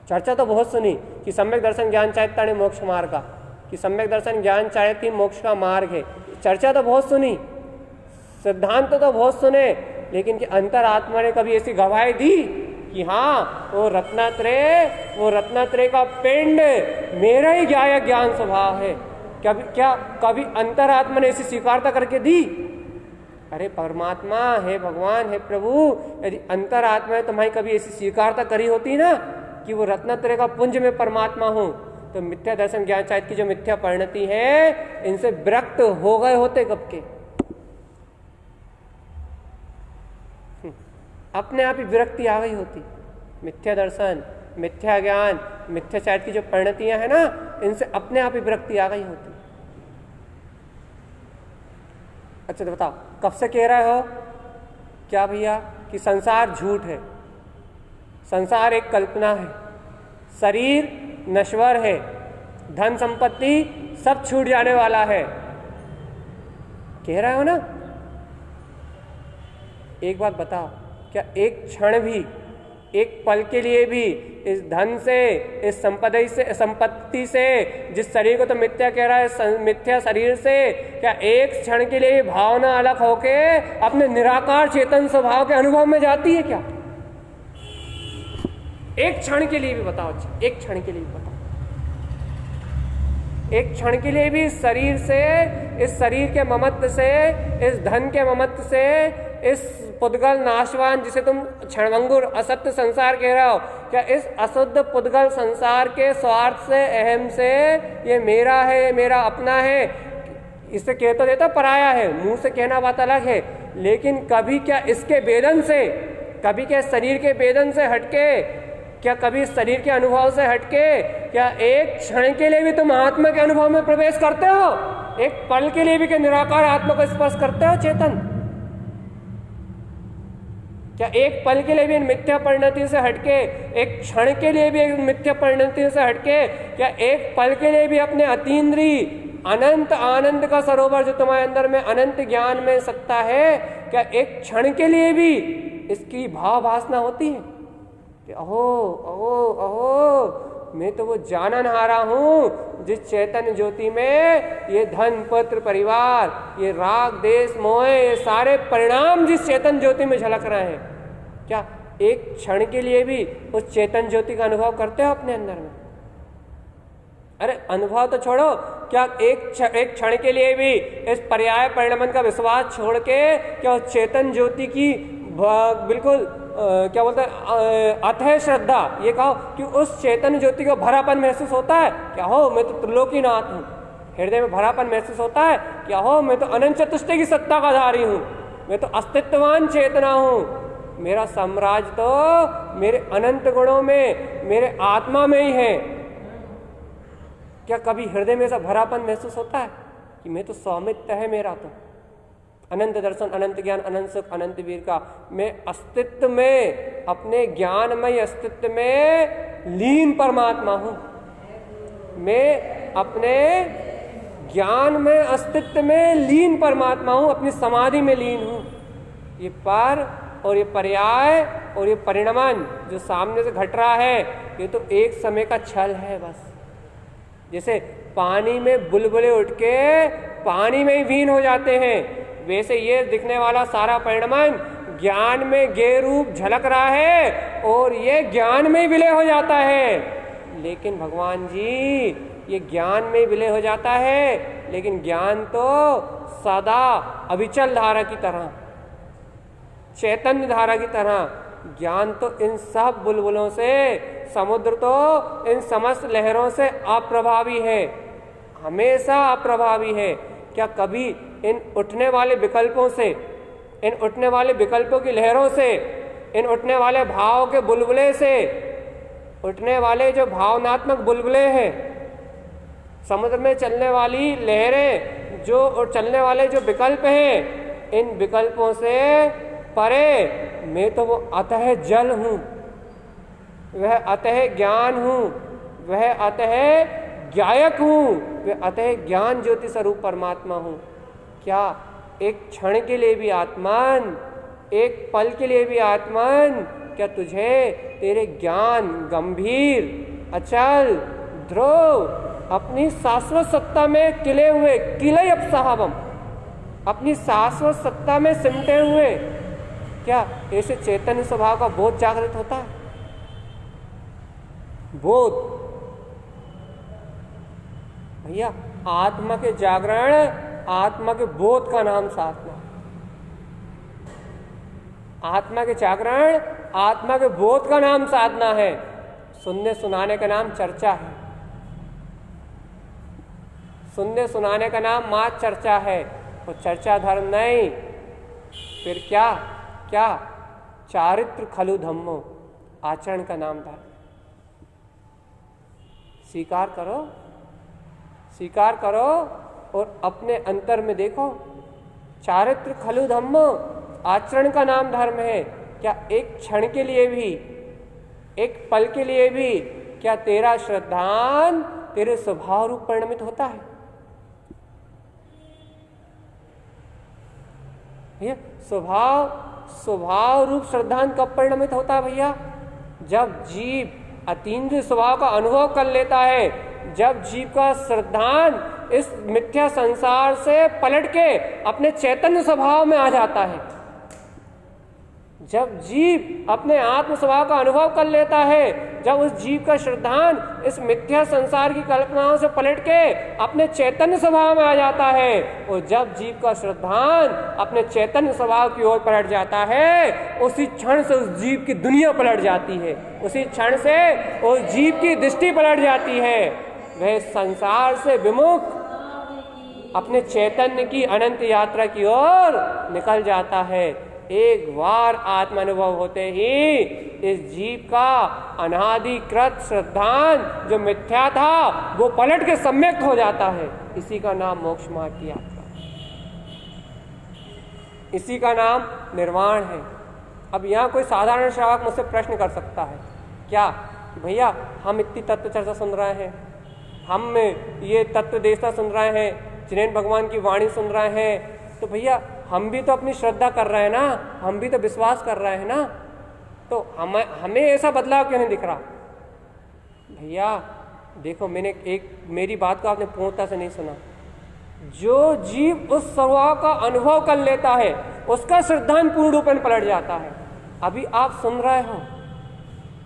चर्चा तो बहुत सुनी कि सम्यक दर्शन ज्ञान चारित्र मोक्ष मार्ग का, कि सम्यक दर्शन ज्ञान चारित्र मोक्ष का मार्ग है। चर्चा तो बहुत सुनी, सिद्धांत तो बहुत सुने, लेकिन कि अंतर आत्मा ने कभी ऐसी गवाही दी कि हाँ वो रत्नत्रय का पिंड मेरा ही ज्ञान स्वभाव है? क्या कभी अंतर आत्मा ने ऐसी स्वीकारता करके दी? अरे परमात्मा, हे भगवान, हे प्रभु, यदि अंतरात्मा है तुम्हारी कभी ऐसी स्वीकारता करी होती ना कि वो रत्नत्रय का पुंज में परमात्मा हूं, तो मिथ्या दर्शन ज्ञान चाहिए की जो मिथ्या परिणति है इनसे विरक्त हो गए होते कब के। अपने आप ही विरक्ति आ गई होती। मिथ्या दर्शन, मिथ्या ज्ञान, मिथ्या चाहिए की जो परिणतियां है ना, इनसे अपने आप ही विरक्ति आ गई होती। अच्छा तो बताओ, कब से कह रहे हो क्या भैया कि संसार झूठ है, संसार एक कल्पना है, शरीर नश्वर है, धन संपत्ति सब छूट जाने वाला है, कह रहे हो ना? एक बात बताओ, क्या एक क्षण भी, एक पल के लिए भी इस धन से, इस संपत्ति से, जिस शरीर को तो मिथ्या कह रहा है, मिथ्या शरीर से, क्या एक क्षण के लिए भावना अलग होके अपने निराकार चेतन स्वभाव के अनुभव में जाती है क्या? एक क्षण के लिए भी बताओ, एक क्षण के लिए भी बताओ, एक क्षण के लिए भी शरीर से, इस शरीर के ममत्व से, इस धन के ममत्व से, इस पुद्गल नाशवान जिसे तुम क्षणभंगुर असत्य संसार कह रहे हो, क्या इस अशुद्ध पुद्गल संसार के स्वार्थ से, अहम से, ये मेरा है, मेरा अपना है, इससे कह तो देता पराया है, मुंह से कहना बात अलग है, लेकिन कभी क्या इसके वेदन से, कभी क्या शरीर के वेदन से हटके, क्या कभी शरीर के अनुभव से हटके, क्या एक क्षण के लिए भी तुम आत्मा के अनुभव में प्रवेश करते हो? एक पल के लिए भी क्या निराकार आत्मा को स्पर्श करते हो चेतन? क्या एक पल के लिए भी मिथ्या परिणति से हटके, एक क्षण के लिए भी एक मिथ्या परिणति से हटके, क्या एक पल के लिए भी अपने अतीन्द्रिय अनंत आनंद का सरोवर जो तुम्हारे अंदर में अनंत ज्ञान में सत्ता है, क्या एक क्षण के लिए भी इसकी भाव भासना होती है कि अहो अहो अहो मैं तो वो जाननहारा हूं जिस चैतन्य ज्योति में ये धन पुत्र परिवार, ये राग देश मोह, ये सारे परिणाम जिस चेतन ज्योति में झलक रहे हैं, क्या एक क्षण के लिए भी उस चेतन ज्योति का अनुभव करते हो अपने अंदर में? अरे अनुभव तो छोड़ो, क्या एक क्षण के लिए भी इस पर्याय परिणमन का विश्वास छोड़ के क्या उस चेतन ज्योति की बिल्कुल क्या बोलते हैं अथय श्रद्धा, ये कहो कि उस चेतन ज्योति को भरापन महसूस होता है? क्या हो मैं तो त्रिलोकीनाथ हूँ, हृदय में भरापन महसूस होता है? क्या हो मैं तो अनंत चतुष्टय की सत्ता का धारी हूँ, मैं तो अस्तित्ववान चेतना हूँ, मेरा साम्राज्य तो मेरे अनंत गुणों में, मेरे आत्मा में ही है। क्या कभी हृदय में ऐसा भरापन महसूस होता है कि मैं तो स्वामित्व है मेरा, तो अनंत दर्शन, अनंत ज्ञान, अनंत सुख, अनंत वीर का मैं अस्तित्व में, अपने ज्ञानमय अस्तित्व में लीन परमात्मा हूं, मैं अपने ज्ञान में अस्तित्व में लीन परमात्मा हूं, अपनी समाधि में लीन हूं। ये पर और ये पर्याय और ये परिणमन जो सामने से घट रहा है, ये तो एक समय का छल है बस। जैसे पानी में बुलबुले उठ के पानी में ही वीन हो जाते हैं, वैसे ये दिखने वाला सारा परिणमन ज्ञान में गे रूप झलक रहा है और ये ज्ञान में विलय हो जाता है। लेकिन भगवान जी ये ज्ञान में विलय हो जाता है, लेकिन ज्ञान तो सदा अविचल धारा की तरह, चैतन्य धारा की तरह, ज्ञान तो इन सब बुलबुलों से, समुद्र तो इन समस्त लहरों से अप्रभावी है, हमेशा अप्रभावी है। क्या कभी इन उठने वाले विकल्पों से, इन उठने वाले विकल्पों की लहरों से, इन उठने वाले भाव के बुलबुले से, उठने वाले जो भावनात्मक बुलबुले हैं, समुद्र में चलने वाली लहरें, जो चलने वाले जो विकल्प हैं, इन विकल्पों से परे मैं तो वो अतः जल हूँ, वह अतः ज्ञान हूँ, वह अतः ज्ञायक हूँ, वह अतः ज्ञान ज्योति स्वरूप परमात्मा हूँ। क्या एक क्षण के लिए भी आत्मन, एक पल के लिए भी आत्मन, क्या तुझे तेरे ज्ञान गंभीर, अचल, ध्रुव, अपनी शाश्वत सत्ता में किले हुए, किले अब साहबम, अपनी शाश्वत सत्ता में सिमटे हुए, क्या ऐसे चैतन्य स्वभाव का बोध जागृत होता है? बोध भैया, आत्मा के जागरण, आत्मा के बोध का नाम साधना। आत्मा के जागरण, आत्मा के बोध का नाम साधना है, सुनने सुनाने का नाम चर्चा है, सुनने सुनाने का नाम मात्र चर्चा है, वो चर्चा धर्म नहीं। फिर क्या क्या चारित्र खलु धम्मो, आचरण का नाम धर्म। स्वीकार करो, स्वीकार करो और अपने अंतर में देखो। चारित्र खलु धम्मो, आचरण का नाम धर्म है। क्या एक क्षण के लिए भी, एक पल के लिए भी क्या तेरा श्रद्धान तेरे स्वभाव रूप परिणमित होता है? भैया स्वभाव रूप श्रद्धान कब परिणमित होता है भैया? जब जीव अतीन्द्रिय स्वभाव का अनुभव कर लेता है, जब जीव का श्रद्धान इस मिथ्या संसार से पलट के अपने चैतन्य स्वभाव में आ जाता है, जब जीव अपने आत्म स्वभाव का अनुभव कर लेता है, जब उस जीव का श्रद्धान इस मिथ्या संसार की कल्पनाओं से पलट के अपने चैतन्य स्वभाव में आ जाता है, और जब जीव का श्रद्धान अपने चैतन्य स्वभाव की ओर पलट जाता है, उसी क्षण से उस जीव की दुनिया पलट जाती है, उसी क्षण से उस जीव की दृष्टि पलट जाती है। वह संसार से विमुख अपने चैतन्य की अनंत यात्रा की ओर निकल जाता है। एक बार आत्मानुभव होते ही इस जीव का अनादिकृत श्रद्धान जो मिथ्या था वो पलट के सम्यक हो जाता है। इसी का नाम मोक्ष मार्ग की यात्रा, इसी का नाम निर्वाण है। अब यहाँ कोई साधारण श्रावक मुझसे प्रश्न कर सकता है, क्या भैया हम इतनी तत्व चर्चा सुन रहे हैं, हम ये तत्व देशना सुन रहे हैं, जिनेन्द्र भगवान की वाणी सुन रहे हैं, तो भैया हम भी तो अपनी श्रद्धा कर रहे हैं ना, हम भी तो विश्वास कर रहे हैं ना, तो हमें ऐसा बदलाव क्यों नहीं दिख रहा? भैया देखो, मेरी बात को आपने पूर्णता से नहीं सुना। जो जीव उस स्वभाव का अनुभव कर लेता है उसका श्रद्धान पूर्ण रूप में पलट जाता है। अभी आप सुन रहे हो,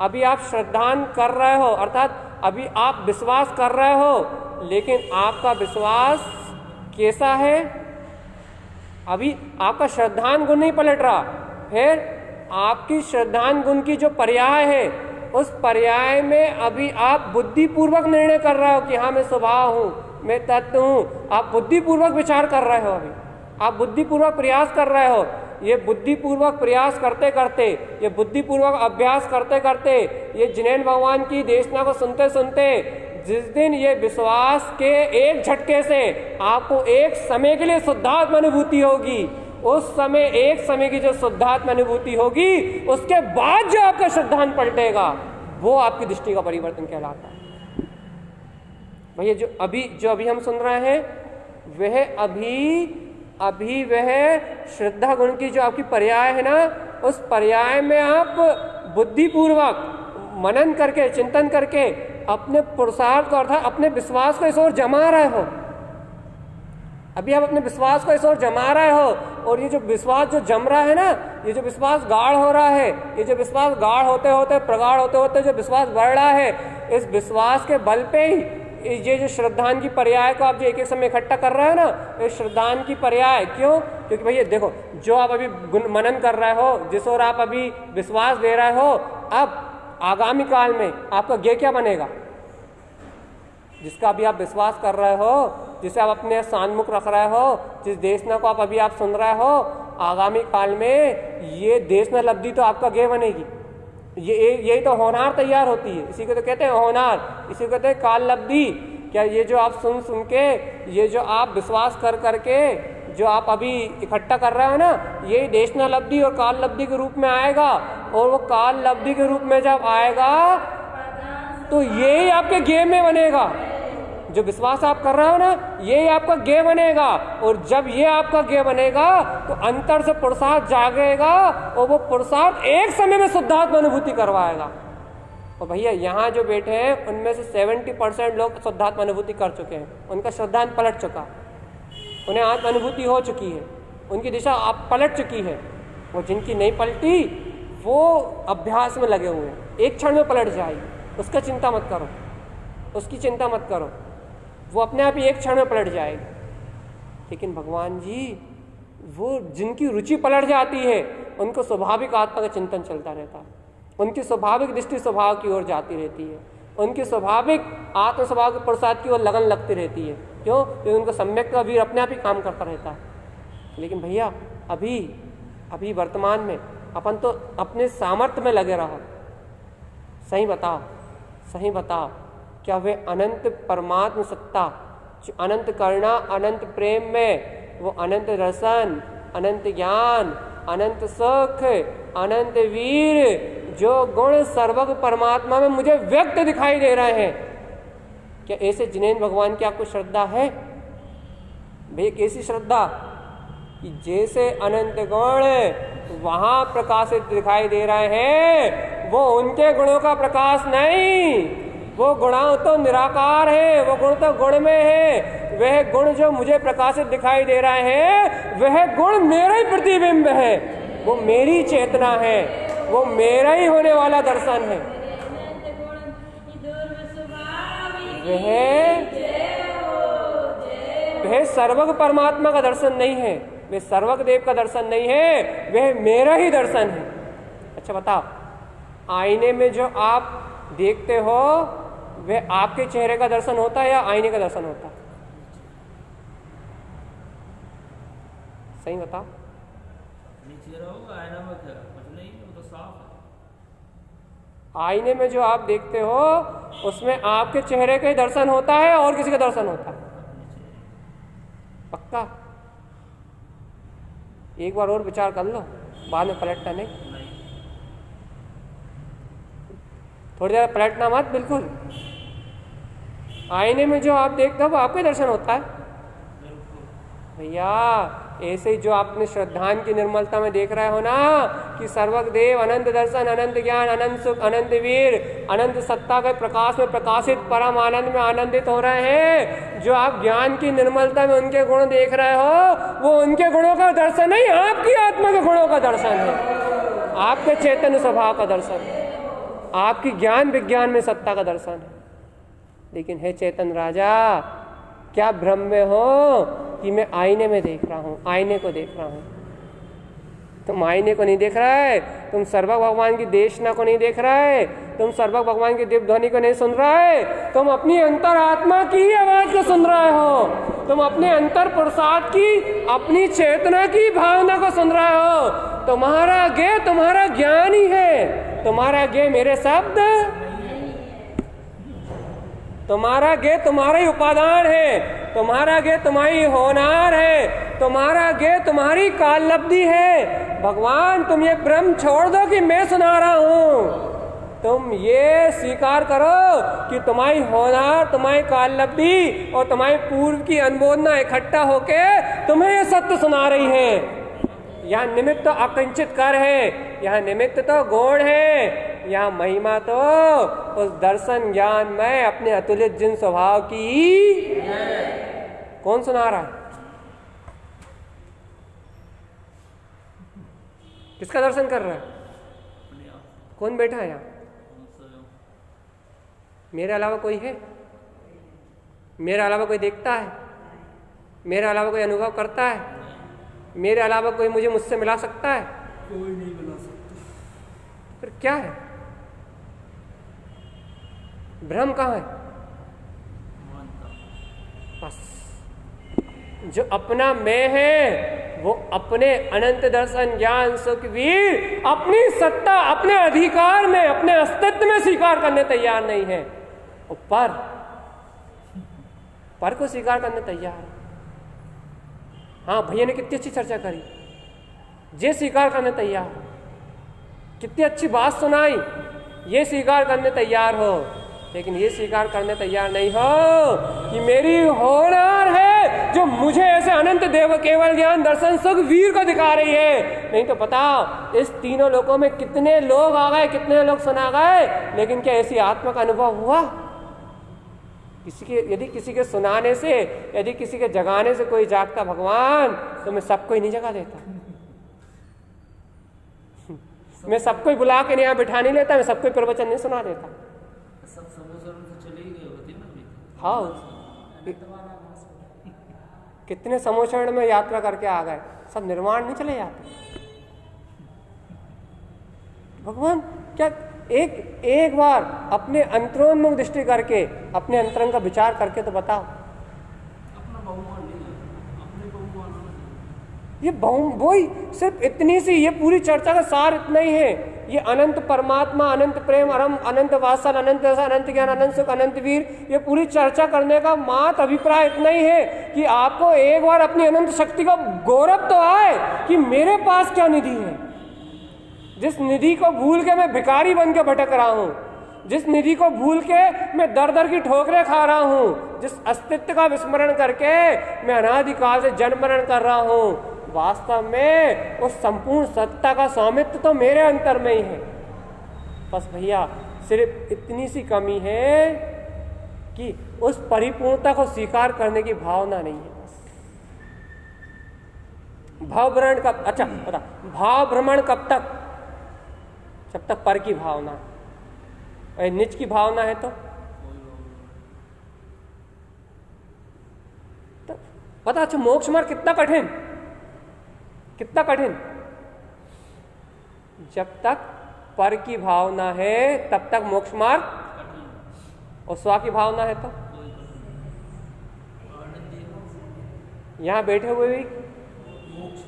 अभी आप श्रद्धान कर रहे हो, अर्थात अभी आप विश्वास कर रहे हो, लेकिन आपका विश्वास कैसा है? अभी आपका श्रद्धान गुण नहीं पलट रहा। फिर आपकी श्रद्धान गुण की जो पर्याय है, उस पर्याय में अभी आप बुद्धिपूर्वक निर्णय कर रहे हो कि हाँ मैं स्वभाव हूँ, मैं तत्व हूँ। आप बुद्धिपूर्वक विचार कर रहे हो, अभी आप बुद्धिपूर्वक प्रयास कर रहे हो। ये बुद्धिपूर्वक प्रयास करते करते, ये बुद्धिपूर्वक अभ्यास करते करते, ये जिनेन्द्र भगवान की देशना को सुनते सुनते, जिस दिन ये विश्वास के एक झटके से आपको एक समय के लिए शुद्धात्म अनुभूति होगी, उस समय एक समय की जो शुद्धात्म अनुभूति होगी, उसके बाद जो आपका श्रद्धान पलटेगा वो आपकी दृष्टि का परिवर्तन कहलाता है। भैया जो अभी हम सुन रहे हैं, वह अभी वह श्रद्धा गुण की जो आपकी पर्याय है ना, उस पर्याय में आप बुद्धिपूर्वक मनन करके, चिंतन करके अपने पुरुषार्थ को, अर्थात अपने विश्वास को इस ओर जमा रहे हो। अभी आप अपने विश्वास को इस ओर जमा रहे हो, और ये जो विश्वास जो जम रहा है ना, ये जो विश्वास गाढ़ हो रहा है, ये जो विश्वास गाढ़ होते होते, प्रगाढ़ होते होते जो विश्वास बढ़ रहा है, इस विश्वास के बल पे ही ये जो श्रद्धान की पर्याय को आप जो एक एक समय इकट्ठा कर रहे हो ना, ये श्रद्धान की पर्याय क्यों? क्योंकि भैया देखो, जो आप अभी मनन कर रहे हो, जिस ओर आप अभी विश्वास दे रहे हो, अब आगामी काल में आपका ज्ञेय क्या बनेगा? जिसका अभी आप विश्वास कर रहे हो, जिसे आप अपने सान्मुख रख रहे हो, जिस देशना को आप अभी आप सुन रहे हो, आगामी काल में ये देशना लब्धि तो आपका ज्ञेय बनेगी। यही तो होनार तैयार होती है, इसी को तो कहते हैं होनार, इसी को कहते हैं काल लब्धि। क्या ये जो आप सुन के, ये जो आप विश्वास कर करके जो आप अभी इकट्ठा कर रहे हो ना, यही देशना लब्धि और काल लब्धि के रूप में आएगा, और वो काल लब्धि के रूप में जब आएगा तो यही आपके ज्ञेय में बनेगा। जो विश्वास आप कर रहे हो ना, यही आपका ज्ञेय बनेगा, और जब ये आपका ज्ञेय बनेगा तो अंतर से पुरुषार्थ जागेगा, और वो पुरुषार्थ एक समय में शुद्धात्म अनुभूति करवाएगा। और भैया यहाँ जो बैठे हैं उनमें से 70% लोग शुद्धात्म अनुभूति कर चुके हैं, उनका श्रद्धान पलट चुका, उन्हें आत्म अनुभूति हो चुकी है, उनकी दिशा आप पलट चुकी है। वो जिनकी नहीं पलटी वो अभ्यास में लगे हुए हैं, एक क्षण में पलट जाएगी, उसका चिंता मत करो, उसकी चिंता मत करो, वो अपने आप ही एक क्षण में पलट जाएगी। लेकिन भगवान जी, वो जिनकी रुचि पलट जाती है, उनको स्वाभाविक आत्मा का चिंतन चलता रहता है, उनकी स्वाभाविक दृष्टि स्वभाव की ओर जाती रहती है, उनकी स्वाभाविक आत्म स्वभाव के प्रसाद की ओर लगन लगती रहती है। क्यों? क्योंकि उनको सम्यक का वीर अपने आप ही काम करता रहता है। लेकिन भैया अभी वर्तमान में अपन तो अपने सामर्थ्य में लगे रहो। सही बताओ क्या वे अनंत परमात्म सत्ता, जो अनंत करुणा, अनंत प्रेम में, वो अनंत रसन, अनंत ज्ञान, अनंत सुख, अनंत वीर, जो गुण सर्वज्ञ परमात्मा में मुझे व्यक्त दिखाई दे रहे हैं, क्या ऐसे जिनेंद्र भगवान की आपको श्रद्धा है? भैया कैसी श्रद्धा कि जैसे अनंत गुण वहां प्रकाशित दिखाई दे रहे हैं, वो उनके गुणों का प्रकाश नहीं, वो गुण तो निराकार है, वो गुण तो गुण में है। वह गुण जो मुझे प्रकाशित दिखाई दे रहे हैं, वह गुण मेरा ही प्रतिबिंब है, वो मेरी चेतना है, वो मेरा ही होने वाला दर्शन है। वह सर्वज्ञ परमात्मा का दर्शन नहीं है, वह सर्वज्ञ देव का दर्शन नहीं है, वह मेरा ही दर्शन है। अच्छा बताओ, आईने में जो आप देखते हो वह आपके चेहरे का दर्शन होता है या आईने का दर्शन होता है? सही बताओ। आईने में जो आप देखते हो उसमें आपके चेहरे का ही दर्शन होता है और किसी का दर्शन होता है? पक्का? एक बार और विचार कर लो, बाद में पलटना नहीं। थोड़ी देर पलटना मत, बिल्कुल। आईने में जो आप देखते हो वो आपका दर्शन होता है भैया। ऐसे ही जो आप अपने श्रद्धान की निर्मलता में देख रहे हो ना कि सर्वज्ञ देव अनंत दर्शन, अनंत ज्ञान, अनंत सुख, अनंत वीर, अनंत सत्ता के प्रकाश में प्रकाशित परम आनंद में आनंदित हो रहे हैं, जो आप ज्ञान की निर्मलता में उनके गुण देख रहे हो, वो उनके गुणों का दर्शन नहीं, आपकी आत्मा के गुणों का दर्शन है, आपके चैतन्य स्वभाव का दर्शन है, आपकी ज्ञान विज्ञान में सत्ता का दर्शन है। लेकिन हे चेतन राजा, क्या भ्रम में हो कि मैं आईने में देख रहा हूँ, आईने को देख रहा हूँ? तुम आईने को नहीं देख रहा है, तुम सर्वज्ञ भगवान की देशना को नहीं देख रहा है, तुम सर्वज्ञ भगवान की दिव्य ध्वनि को नहीं सुन रहा है, तुम अपनी अंतर आत्मा की ही आवाज को सुन रहे हो, तुम अपने अंतर प्रसाद की, अपनी चेतना की भावना को सुन रहे हो। तुम्हारा ज्ञ तुम्हारा ज्ञान ही है, तुम्हारा ज्ञ मेरे शब्द, तुम्हारा ज्ञ तुम्हारा ही उपादान है, तुम्हारा ज्ञ तुम्हारी होनार है, तुम्हारा ज्ञ तुम्हारी काललब्धि है। भगवान तुम ये भ्रम छोड़ दो कि मैं सुना रहा हूँ, तुम ये स्वीकार करो कि तुम्हारी होनार, तुम्हारी काललब्धि और तुम्हारी पूर्व की अनुमोदना इकट्ठा होके तुम्हें ये सत्य सुना रही है। यहाँ निमित्त तो अकिंचित कर है, यहाँ निमित्त तो गौण है, यहाँ महिमा तो उस दर्शन ज्ञान में अपने अतुलित जिन स्वभाव की। कौन सुना रहा है? किसका दर्शन कर रहा है? कौन बैठा है यहाँ? मेरे अलावा कोई है? मेरे अलावा कोई देखता है? मेरे अलावा कोई अनुभव करता है? मेरे अलावा कोई मुझे मुझसे मिला सकता है? कोई नहीं मिला सकता। फिर क्या है? भ्रम कहाँ है? बस जो अपना मैं है वो अपने अनंत दर्शन ज्ञान सुख वीर अपनी सत्ता, अपने अधिकार में, अपने अस्तित्व में स्वीकार करने तैयार नहीं है, और पर को स्वीकार करने तैयार है। हाँ, भैया ने कितनी अच्छी चर्चा करी, ये स्वीकार करने तैयार हो, कितनी अच्छी बात सुनाई, ये स्वीकार करने तैयार हो, लेकिन ये स्वीकार करने तैयार नहीं हो कि मेरी होनार है जो मुझे ऐसे अनंत देव केवल ज्ञान दर्शन सुख वीर को दिखा रही है। नहीं तो बताओ इस तीनों लोकों में कितने लोग आ गए, कितने लोग सुना गए, लेकिन क्या ऐसी आत्मा का अनुभव हुआ? यदि किसी के सुनाने से, यदि किसी के जगाने से कोई जागता भगवान, तो मैं सबको ही नहीं जगा देता, मैं सबको ही बुला के यहाँ बिठा नहीं लेता, मैं सबको प्रवचन नहीं सुना देता। सब समोसर से चले गए होते ना। हाँ, कितने समोषण में यात्रा करके आ गए, सब निर्वाण नहीं चले जाते। भगवान क्या एक बार अपने अंतरोन्मुख दृष्टि करके, अपने अंतरंग का विचार करके तो बताओ। अपना बहुमान नहीं है, अपने बहुमान होना चाहिए। ये वही सिर्फ इतनी सी, ये पूरी चर्चा का सार इतना ही है। ये अनंत परमात्मा, अनंत प्रेम, अनंत वात्सल, अनंत रस, अनंत ज्ञान, अनंत सुख, अनंत वीर, ये पूरी चर्चा करने का मात्र अभिप्राय इतना ही है कि आपको एक बार अपनी अनंत शक्ति का गौरव तो आए कि मेरे पास क्या निधि है। जिस निधि को भूल के मैं भिखारी बन के भटक रहा हूं, जिस निधि को भूल के मैं दर दर की ठोकरें खा रहा हूं, जिस अस्तित्व का विस्मरण करके मैं अनादिकाल से जन्म मरण कर रहा हूं, वास्तव में उस संपूर्ण सत्ता का स्वामित्व तो मेरे अंतर में ही है। बस भैया सिर्फ इतनी सी कमी है कि उस परिपूर्णता को स्वीकार करने की भावना नहीं है। भाव भ्रमण कब, अच्छा बता, भाव भ्रमण कब तक? जब तक पर की भावना, और निज की भावना है तो पता। अच्छा मोक्ष मार्ग कितना कठिन, कितना कठिन? जब तक पर की भावना है तब तक मोक्ष मार्ग, और स्व की भावना है तो यहां बैठे हुए भी मोक्ष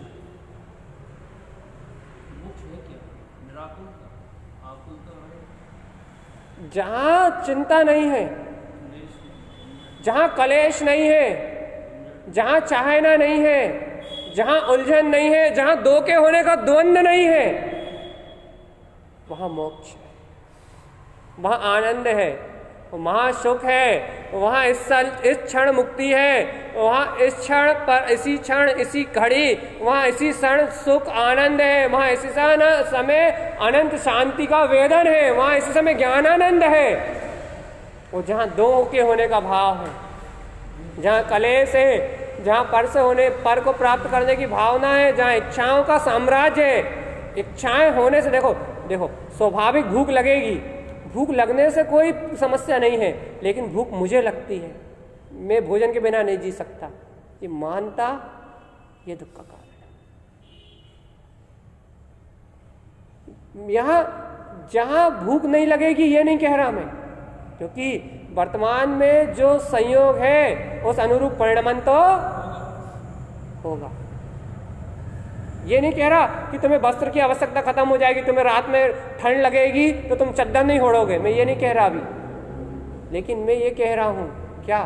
है क्या? निराकुलता, आकुलता है। जहां चिंता नहीं है, जहां कलेश नहीं है, जहां चाहना नहीं है, जहां उलझन नहीं है, जहां दो के होने का द्वंद्व नहीं है, वहां मोक्ष है, वहां आनंद है, वहां सुख है, वहां इस क्षण मुक्ति है, वहां इस क्षण पर, इसी क्षण, इसी घड़ी, वहां इसी क्षण सुख आनंद है, वहां इसी समय अनंत शांति का वेदन है, वहां इसी समय ज्ञानानंद है। वो जहां दो के होने का भाव है, जहां कलेश है, जहां पर से होने, पर को प्राप्त करने की भावना है, जहां इच्छाओं का साम्राज्य है। इच्छाएं होने से देखो स्वाभाविक भूख लगेगी, भूख लगने से कोई समस्या नहीं है, लेकिन भूख मुझे लगती है, मैं भोजन के बिना नहीं जी सकता, ये मानता, ये दुख का कारण है। यहां जहां भूख नहीं लगेगी ये नहीं कह रहा मैं, क्योंकि वर्तमान में जो संयोग है उस अनुरूप परिणमन तो होगा। ये नहीं कह रहा कि तुम्हें वस्त्र की आवश्यकता खत्म हो जाएगी, तुम्हें रात में ठंड लगेगी तो तुम चद्दर नहीं ओढ़ोगे, मैं ये नहीं कह रहा अभी। लेकिन मैं ये कह रहा हूं क्या,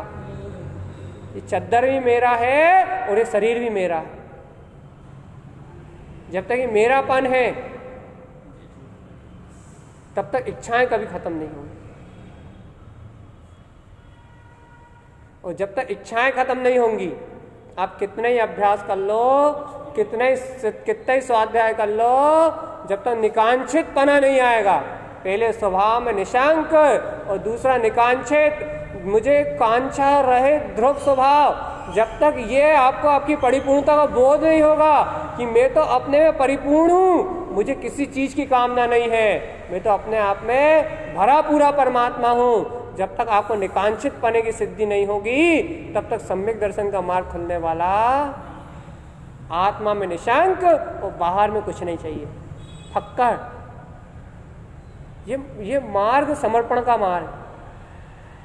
ये चद्दर भी मेरा है और ये शरीर भी मेरा है। जब तक ये मेरापन है तब तक इच्छाएं कभी खत्म नहीं होंगी, और जब तक इच्छाएं खत्म नहीं होंगी, आप कितने ही अभ्यास कर लो, कितने ही स्वाध्याय कर लो, जब तक निकांक्षित पना नहीं आएगा, पहले स्वभाव में निशांक और दूसरा निकांक्षित, मुझे कांक्षा रहे ध्रुव स्वभाव, जब तक ये आपको आपकी परिपूर्णता का बोध नहीं होगा कि मैं तो अपने में परिपूर्ण हूं, मुझे किसी चीज की कामना नहीं है, मैं तो अपने आप में भरा पूरा परमात्मा हूं, जब तक आपको निकांक्षित पने की सिद्धि नहीं होगी तब तक सम्यक दर्शन का मार्ग खुलने वाला। आत्मा में निशांक और बाहर में कुछ नहीं चाहिए, फक्कर। ये मार्ग समर्पण का मार्ग,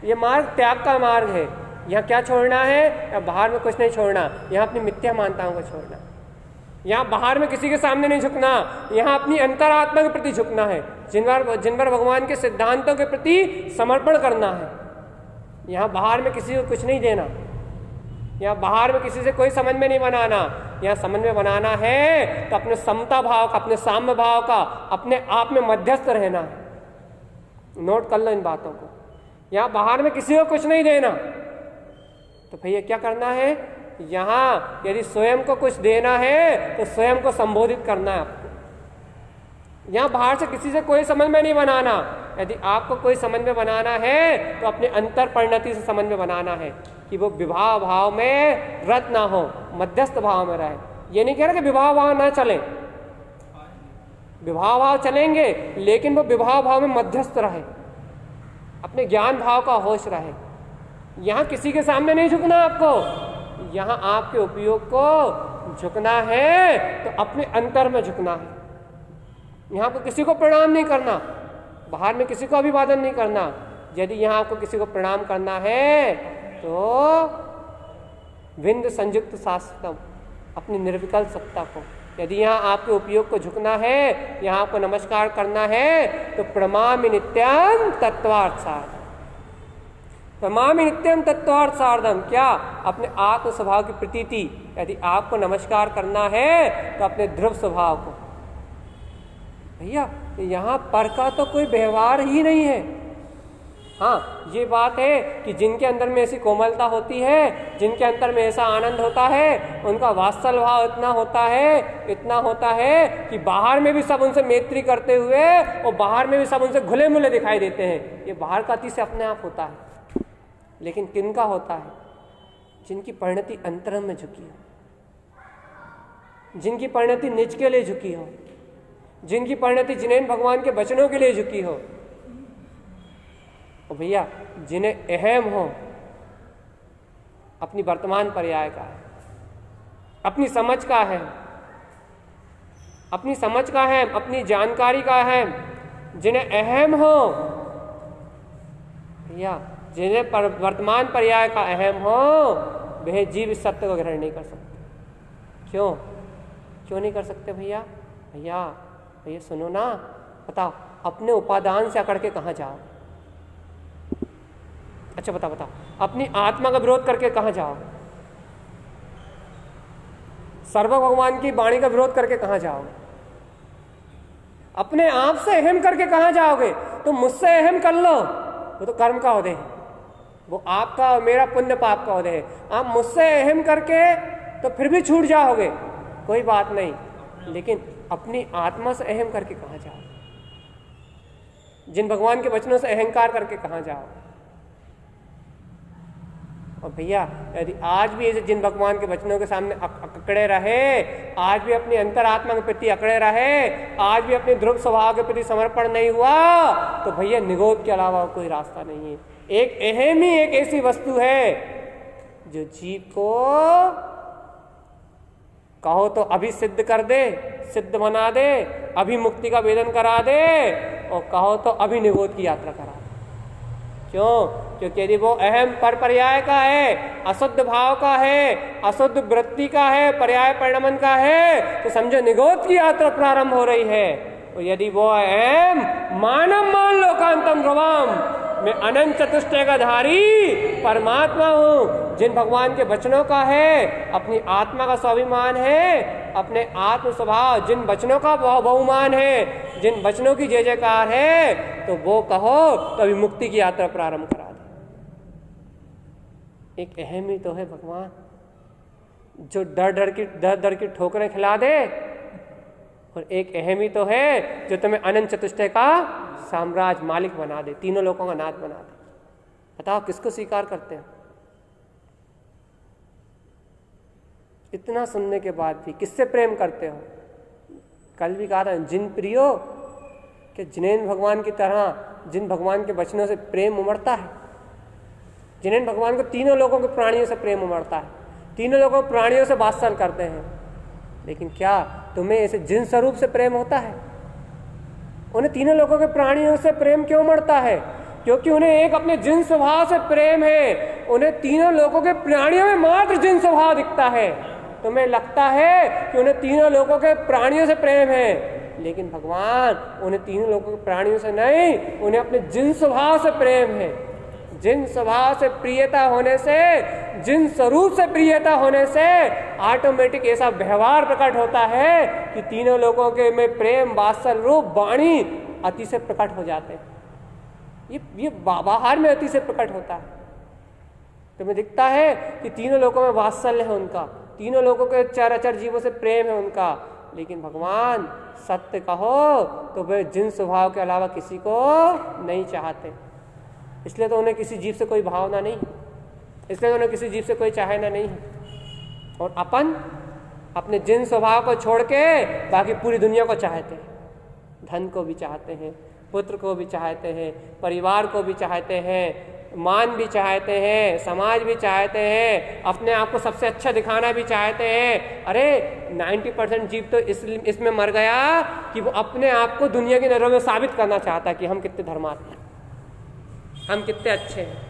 ये मार्ग त्याग का मार्ग है। यहाँ क्या छोड़ना है? या बाहर में कुछ नहीं छोड़ना, यहाँ अपनी मिथ्या मान्यताओं को छोड़ना, यहाँ बाहर में किसी के सामने नहीं झुकना, यहाँ अपनी अंतरात्मा के प्रति झुकना है, जिन पर भगवान के सिद्धांतों के प्रति समर्पण करना है। यहाँ बाहर में किसी को कुछ नहीं देना, यहाँ बाहर में किसी से कोई समझ में नहीं बनाना, यहाँ समझ में बनाना है तो अपने समता भाव का, अपने साम्य भाव का, अपने आप में मध्यस्थ रहना है। नोट कर लो इन बातों को। यहाँ बाहर में किसी को कुछ नहीं देना, तो भैया क्या करना है? यहाँ यदि स्वयं को कुछ देना है तो स्वयं को संबोधित करना है आपको। यहाँ बाहर से किसी से कोई समझ में नहीं बनाना, यदि आपको कोई समझ में बनाना है तो अपने अंतर परिणति से समझ में बनाना है कि वो विवाह भाव में रत ना हो, मध्यस्थ भाव में रहे। ये नहीं कह रहा कि विवाह भाव ना चले, विवाह भाव चलेंगे, लेकिन वो विवाह भाव में मध्यस्थ रहे, अपने ज्ञान भाव का होश रहे। यहाँ किसी के सामने नहीं झुकना आपको, यहाँ आपके उपयोग को झुकना है तो अपने अंतर में झुकना है। यहाँ आपको किसी को प्रणाम नहीं करना, बाहर में किसी को अभिवादन नहीं करना। यदि यहाँ आपको किसी को प्रणाम करना है तो विंद संयुक्त शास्त्रम, अपनी निर्विकल्प सत्ता को, यदि यहाँ आपके उपयोग को झुकना है, यहाँ आपको नमस्कार करना है, तो प्रणमामि नित्यम तत्वार्थ साधम। प्रणमामि नित्यम तत्वार्थ साधम क्या? अपने आत्म स्वभाव की प्रतीति। यदि आपको नमस्कार करना है तो अपने ध्रुव स्वभाव को। भैया यहाँ पर का तो कोई व्यवहार ही नहीं है। हाँ, ये बात है कि जिनके अंदर में ऐसी कोमलता होती है, जिनके अंदर में ऐसा आनंद होता है, उनका वात्सल्य भाव इतना होता है कि बाहर में भी सब उनसे मैत्री करते हुए और बाहर में भी सब उनसे घुले मुले दिखाई देते हैं। ये बाहर का अति से अपने आप होता है। लेकिन किनका होता है? जिनकी परिणति अंतरंग में झुकी हो, जिनकी परिणति निज के लिए झुकी हो, जिनकी परिणति जिनेन भगवान के वचनों के लिए झुकी हो। और भैया जिन्हें अहम हो अपनी वर्तमान पर्याय का है, अपनी समझ का है, अपनी जानकारी का है, जिन्हें अहम हो भैया, जिन्हें वर्तमान पर्याय का अहम हो, वह जीव इस सत्य को ग्रहण नहीं कर सकते। क्यों नहीं कर सकते भैया? भैया सुनो ना, बताओ अपने उपादान से अकड़ के कहाँ जाओ? अच्छा बताओ, अपनी आत्मा का विरोध करके कहाँ जाओ? सर्व भगवान की वाणी का विरोध करके कहाँ जाओगे? अपने आप से अहम करके कहाँ जाओगे? तो मुझसे अहम कर लो, वो तो कर्म का उदय है, वो आपका और मेरा पुण्य पाप का उदय है। आप मुझसे अहम करके तो फिर भी छूट जाओगे, कोई बात नहीं, लेकिन अपनी आत्मा से अहम करके कहाँ जाओगे? जिन भगवान के वचनों से अहंकार करके कहाँ जाओगे? और भैया यदि आज भी ऐसे जिन भगवान के वचनों के सामने अकड़े रहे, आज भी अपनी अंतरात्मा के प्रति अकड़े रहे, आज भी अपने ध्रुव स्वभाव के प्रति समर्पण नहीं हुआ, तो भैया निगोद के अलावा कोई रास्ता नहीं है। एक अहम ही एक ऐसी वस्तु है जो जीव को कहो तो अभी सिद्ध कर दे, सिद्ध बना दे, अभी मुक्ति का वेदन करा दे, और कहो तो अभी निगोद की यात्रा करा दे। क्यों? क्योंकि यदि वो अहम पर पर्याय का है, अशुद्ध भाव का है, अशुद्ध वृत्ति का है, पर्याय परिणमन का है, तो समझो निगोद की यात्रा प्रारंभ हो रही है। और यदि वो अहम मानव मान लोकांतम ध्रुवम, मैं अनंत चतुष्टय का धारी परमात्मा हूँ, जिन भगवान के वचनों का है, अपनी आत्मा का स्वाभिमान है, अपने आत्म स्वभाव जिन वचनों का बहुमान है, जिन वचनों की जय जयकार है, तो वो कहो तो अभी मुक्ति की यात्रा प्रारंभ करा दे। एक अहम ही तो है भगवान, जो डर डर की ठोकरें खिला दे, और एक अहम ही तो है जो तुम्हें अनंत चतुष्टय का साम्राज्य मालिक बना दे, तीनों लोगों का नाथ बना दे। बताओ किसको स्वीकार करते हैं? इतना सुनने के बाद भी किससे प्रेम करते हो? कल भी कहा था, जिन प्रियो कि जिनेन भगवान की तरह, जिन भगवान के वचनों से प्रेम उमड़ता है, जिनेन भगवान को तीनों लोगों के प्राणियों से प्रेम उमड़ता है, तीनों लोगों प्राणियों से वात्सल्य करते हैं। लेकिन क्या तुम्हें ऐसे जिन स्वरूप से प्रेम होता है? उन्हें तीनों लोगों के प्राणियों से प्रेम क्यों उमड़ता है? क्योंकि उन्हें एक अपने जिन स्वभाव से प्रेम है, उन्हें तीनों लोगों के प्राणियों में मात्र जिन स्वभाव दिखता है। तुम्हें लगता है कि उन्हें तीनों लोगों के प्राणियों से प्रेम है, लेकिन भगवान उन्हें तीनों लोगों के प्राणियों से नहीं, उन्हें अपने जिन स्वभाव से प्रेम है। जिन स्वभाव से प्रियता होने से, जिन स्वरूप से प्रियता होने से ऑटोमेटिक ऐसा व्यवहार प्रकट होता है कि तीनों लोगों के में प्रेम, वात्सल्य, रूप, वाणी अति से प्रकट हो जाते हैं। ये बाहर में अति से प्रकट होता है। तुम्हें दिखता है कि तीनों लोगों में वात्सल्य है उनका, तीनों लोगों के चराचर जीवों से प्रेम है उनका, लेकिन भगवान सत्य कहो तो वे जिन स्वभाव के अलावा किसी को नहीं चाहते। इसलिए तो उन्हें किसी जीव से कोई भावना नहीं, इसलिए तो उन्हें किसी जीव से कोई चाहना नहीं। और अपन अपने जिन स्वभाव को छोड़ के बाकी पूरी दुनिया को चाहते हैं, धन को भी चाहते हैं, पुत्र को भी चाहते हैं, परिवार को भी चाहते हैं, मान भी चाहते हैं, समाज भी चाहते हैं, अपने आप को सबसे अच्छा दिखाना भी चाहते हैं। अरे 90% जीव तो इसमें मर गया कि वो अपने आप को दुनिया की नजरों में साबित करना चाहता है कि हम कितने धर्मात्मा हैं, हम कितने अच्छे हैं।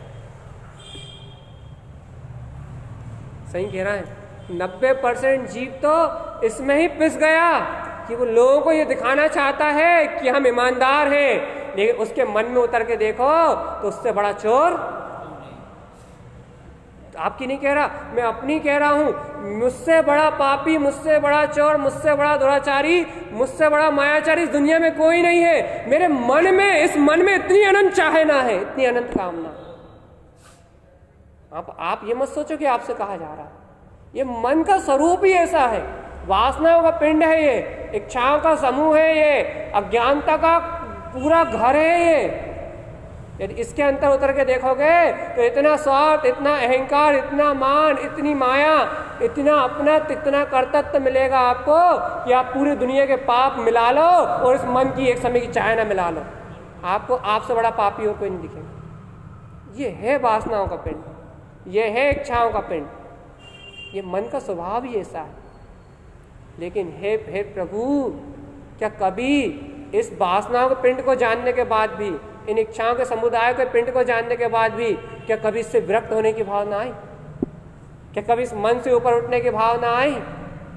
सही कह रहा है। 90% जीव तो इसमें ही पिस गया कि वो लोगों को ये दिखाना चाहता है कि हम ईमानदार हैं, लेकिन उसके मन में उतर के देखो तो उससे बड़ा चोर। आपकी नहीं कह रहा, मैं अपनी कह रहा हूं। मुझसे बड़ा पापी, मुझसे बड़ा चोर, मुझसे बड़ा दुराचारी, मुझसे बड़ा मायाचारी इस दुनिया में कोई नहीं है। मेरे मन में, इस मन में इतनी अनंत चाहना है, इतनी अनंत कामना। आप ये मत सोचो कि आपसे कहा जा रहा है, ये मन का स्वरूप ही ऐसा है। वासनाओं का पिंड है ये, इच्छाओं का समूह है ये, अज्ञानता का पूरा घर है ये। यदि इसके अंतर उतर के देखोगे तो इतना स्वार्थ, इतना अहंकार, इतना मान, इतनी माया, इतना अपना, इतना कर्तव्य मिलेगा आपको कि आप पूरी दुनिया के पाप मिला लो और इस मन की एक समय की चाहना मिला लो, आपको आपसे बड़ा पापी हो कोई नहीं दिखेगा। ये है वासनाओं का पिंड, ये है इच्छाओं का पिंड, ये मन का स्वभाव ही ऐसा है। लेकिन हे प्रभु, क्या कभी इस वासनाओं के पिंड को जानने के बाद भी, इन इच्छाओं के समुदाय के पिंड को जानने के बाद भी, क्या कभी इससे विरक्त होने की भावना आई? क्या कभी इस मन से ऊपर उठने की भावना आई?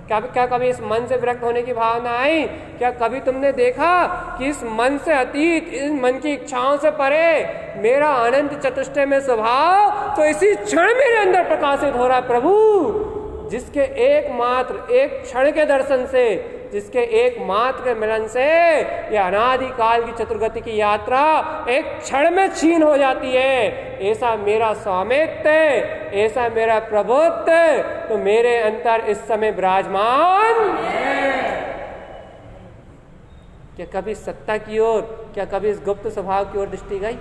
क्या कभी इस मन से विरक्त होने की भावना आई? क्या कभी तुमने देखा कि इस मन से अतीत, इस मन की इच्छाओं से परे मेरा अनंत चतुष्टय में स्वभाव तो इसी क्षण मेरे अंदर प्रकाशित हो रहा है प्रभु, जिसके एकमात्र एक क्षण के दर्शन से, जिसके एकमात्र के मिलन से ये अनादि काल की चतुर्गति की यात्रा एक क्षण में छीन हो जाती है। ऐसा मेरा स्वामित्व, ऐसा मेरा प्रभुत्व तो मेरे अंतर इस समय विराजमान है। क्या कभी सत्ता की ओर, क्या कभी इस गुप्त स्वभाव की ओर दृष्टि गई?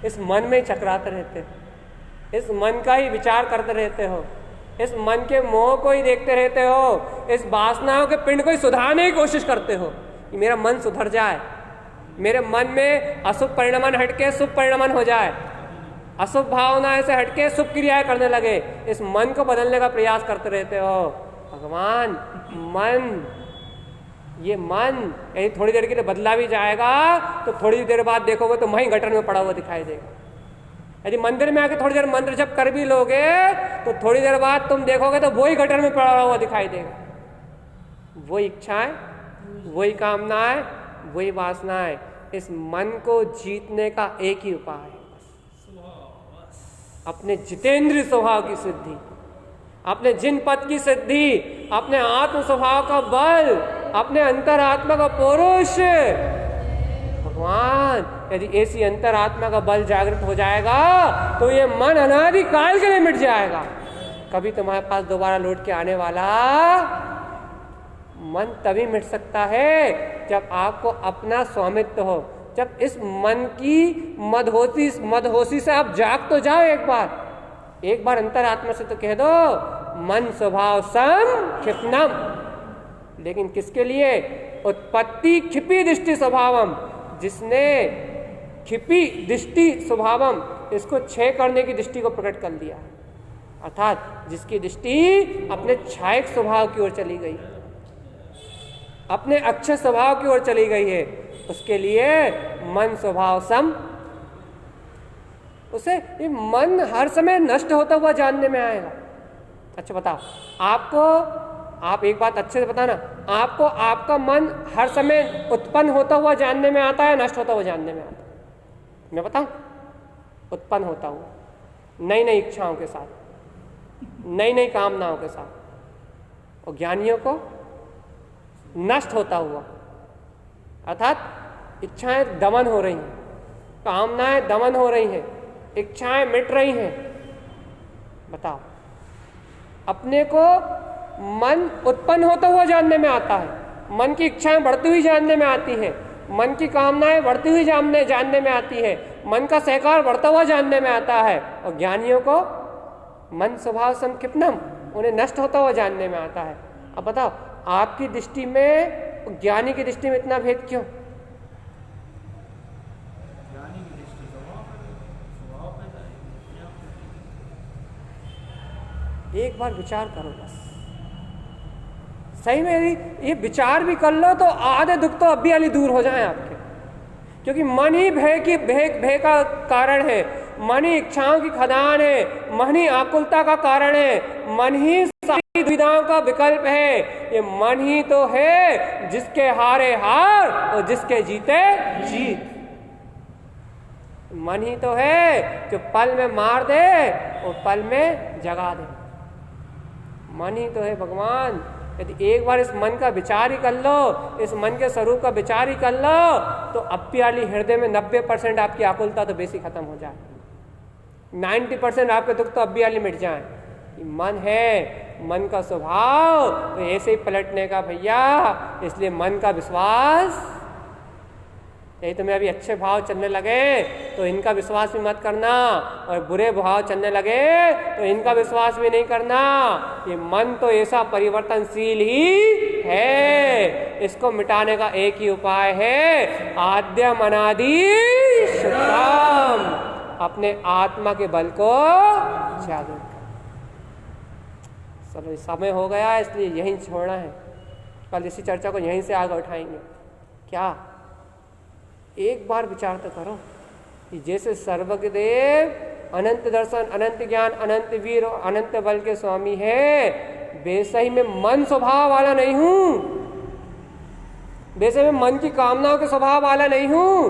इस मन में चकराते रहते हो, इस मन का ही विचार करते रहते हो, इस मन के मोह को ही देखते रहते हो, इस वासनाओं के पिंड को ही सुधारने की कोशिश करते हो कि मेरा मन सुधर जाए, मेरे मन में अशुभ परिणमन हटके शुभ परिणमन हो जाए, अशुभ भावनाएं से हटके शुभ क्रियाएं करने लगे। इस मन को बदलने का प्रयास करते रहते हो। भगवान, मन, ये मन यदि थोड़ी देर के लिए बदला भी जाएगा तो थोड़ी देर बाद देखोगे तो वहीं गटर में पड़ा हुआ दिखाई देगा। यदि मंदिर में आके थोड़ी देर मंत्र जप कर भी लोगे तो थोड़ी देर बाद तुम देखोगे तो वही गटर में पड़ा हुआ दिखाई देगा। वही इच्छाएं, वही कामनाएं, वही वासनाएं। इस मन को जीतने का एक ही उपाय है, अपने जितेंद्रिय स्वभाव की सिद्धि, अपने जिन पद की सिद्धि, अपने आत्म स्वभाव का बल, अपने अंतरात्मा का पौरुष। भगवान, यदि ऐसी अंतरात्मा का बल जागृत हो जाएगा तो ये मन अनादि काल के लिए मिट जाएगा। कभी तुम्हारे पास दोबारा लौट के आने वाला मन तभी मिट सकता है जब आपको अपना स्वामित्व हो, जब इस मन की मदहोशी से आप जाग तो जाओ। एक बार अंतरात्मा से तो कह दो मन स्वभाव सम क्षिप्नम। लेकिन किसके लिए? उत्पत्ति क्षिपी दृष्टि स्वभावम, जिसने क्षिपी दृष्टि स्वभावम, इसको क्षय करने की दृष्टि को प्रकट कर दिया, अर्थात जिसकी दृष्टि अपने क्षयिक स्वभाव की ओर चली गई, अपने अक्षय स्वभाव की ओर चली गई है, उसके लिए मन स्वभाव सम। उसे ये मन हर समय नष्ट होता हुआ जानने में आएगा। अच्छा बताओ, आप एक बात अच्छे से बताना, आपको आपका मन हर समय उत्पन्न होता हुआ जानने में आता है, नष्ट होता हुआ जानने में आता है? मैं बताऊं? उत्पन्न होता हुआ, नई नई इच्छाओं के साथ, नई नई कामनाओं के साथ, और ज्ञानियों को नष्ट होता हुआ, अर्थात इच्छाएं दमन हो रही हैं, कामनाएं दमन हो रही हैं, इच्छाएं मिट रही हैं। बताओ, अपने को मन उत्पन्न होता हुआ जानने में आता है, मन की इच्छाएं बढ़ती हुई जानने में आती है, मन की कामनाएं बढ़ती हुई जानने में आती है, मन का सहकार बढ़ता हुआ जानने में आता है, और ज्ञानियों को मन स्वभाव संक्षिप्तम, उन्हें नष्ट होता हुआ जानने में आता है। अब बताओ, आपकी दृष्टि में ज्ञानी की दृष्टि में इतना भेद क्यों? एक बार विचार करो बस। सही में यदि ये विचार भी कर लो तो आधे दुख तो अब भी अली दूर हो जाएं आपके, क्योंकि मन ही भय का कारण है, मन ही इच्छाओं की खदान है, मन ही आकुलता का कारण है, मन ही सारी दुविधाओं का विकल्प है। ये मन ही तो है जिसके हारे हार और जिसके जीते जीत। मन ही तो है जो पल में मार दे और पल में जगा दे। मन ही तो है भगवान। यदि एक बार इस मन का विचार ही कर लो, इस मन के स्वरूप का विचार ही कर लो, तो अप्याली हृदय में 90% आपकी आकुलता तो बेसी खत्म हो जाए, 90% आपके दुख तो अप्याली मिट जाए। मन है, मन का स्वभाव तो ऐसे ही पलटने का भैया। इसलिए मन का विश्वास, यही तुम्हें अभी अच्छे भाव चलने लगे तो इनका विश्वास भी मत करना, और बुरे भाव चलने लगे तो इनका विश्वास भी नहीं करना। ये मन तो ऐसा परिवर्तनशील ही है, इसको मिटाने का एक ही उपाय है, आद्यम अनादि शुद्धम, अपने आत्मा के बल को जागृत कर। चलो समय हो गया, इसलिए यहीं छोड़ना है, कल इसी चर्चा को यहीं से आगे उठाएंगे। क्या एक बार विचार तो करो कि जैसे सर्वज्ञ देव अनंत दर्शन, अनंत ज्ञान, अनंत वीर और अनंत बल के स्वामी है, वैसे ही मैं मन स्वभाव वाला नहीं हूं, वैसे मैं मन की कामनाओं के स्वभाव वाला नहीं हूं,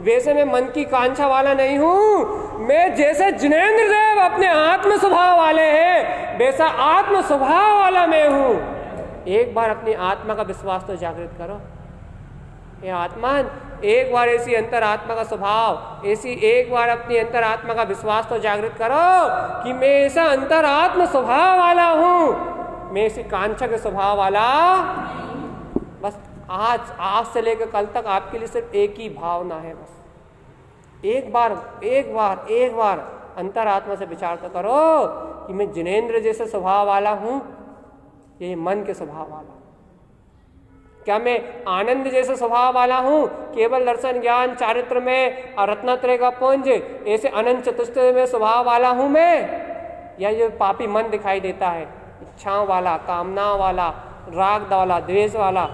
वैसे मैं मन की कांक्षा वाला नहीं हूं। मैं जैसे जिनेंद्र देव अपने आत्म स्वभाव वाले हैं, वैसा आत्म स्वभाव वाला मैं हूं। एक बार अपनी आत्मा का विश्वास तो जागृत करो। ये आत्मा, एक बार ऐसी अंतरात्मा का स्वभाव, ऐसी एक बार अपनी अंतरात्मा का विश्वास तो जागृत करो कि मैं ऐसा अंतरात्म स्वभाव वाला हूं, मैं ऐसी कांक्षा के स्वभाव वाला। बस आज से लेकर कल तक आपके लिए सिर्फ एक ही भावना है, बस एक बार अंतरात्मा से विचार तो करो कि मैं जिनेंद्र जैसे स्वभाव वाला हूं, ये मन के स्वभाव वाला। क्या मैं आनंद जैसे स्वभाव वाला हूँ, केवल दर्शन ज्ञान चारित्र में और रत्नत्रय का पुंज ऐसे अनंत चतुष्टय में स्वभाव वाला हूँ मैं, या जो पापी मन दिखाई देता है, इच्छाओं वाला, कामनाओं वाला, राग वाला, द्वेष वाला,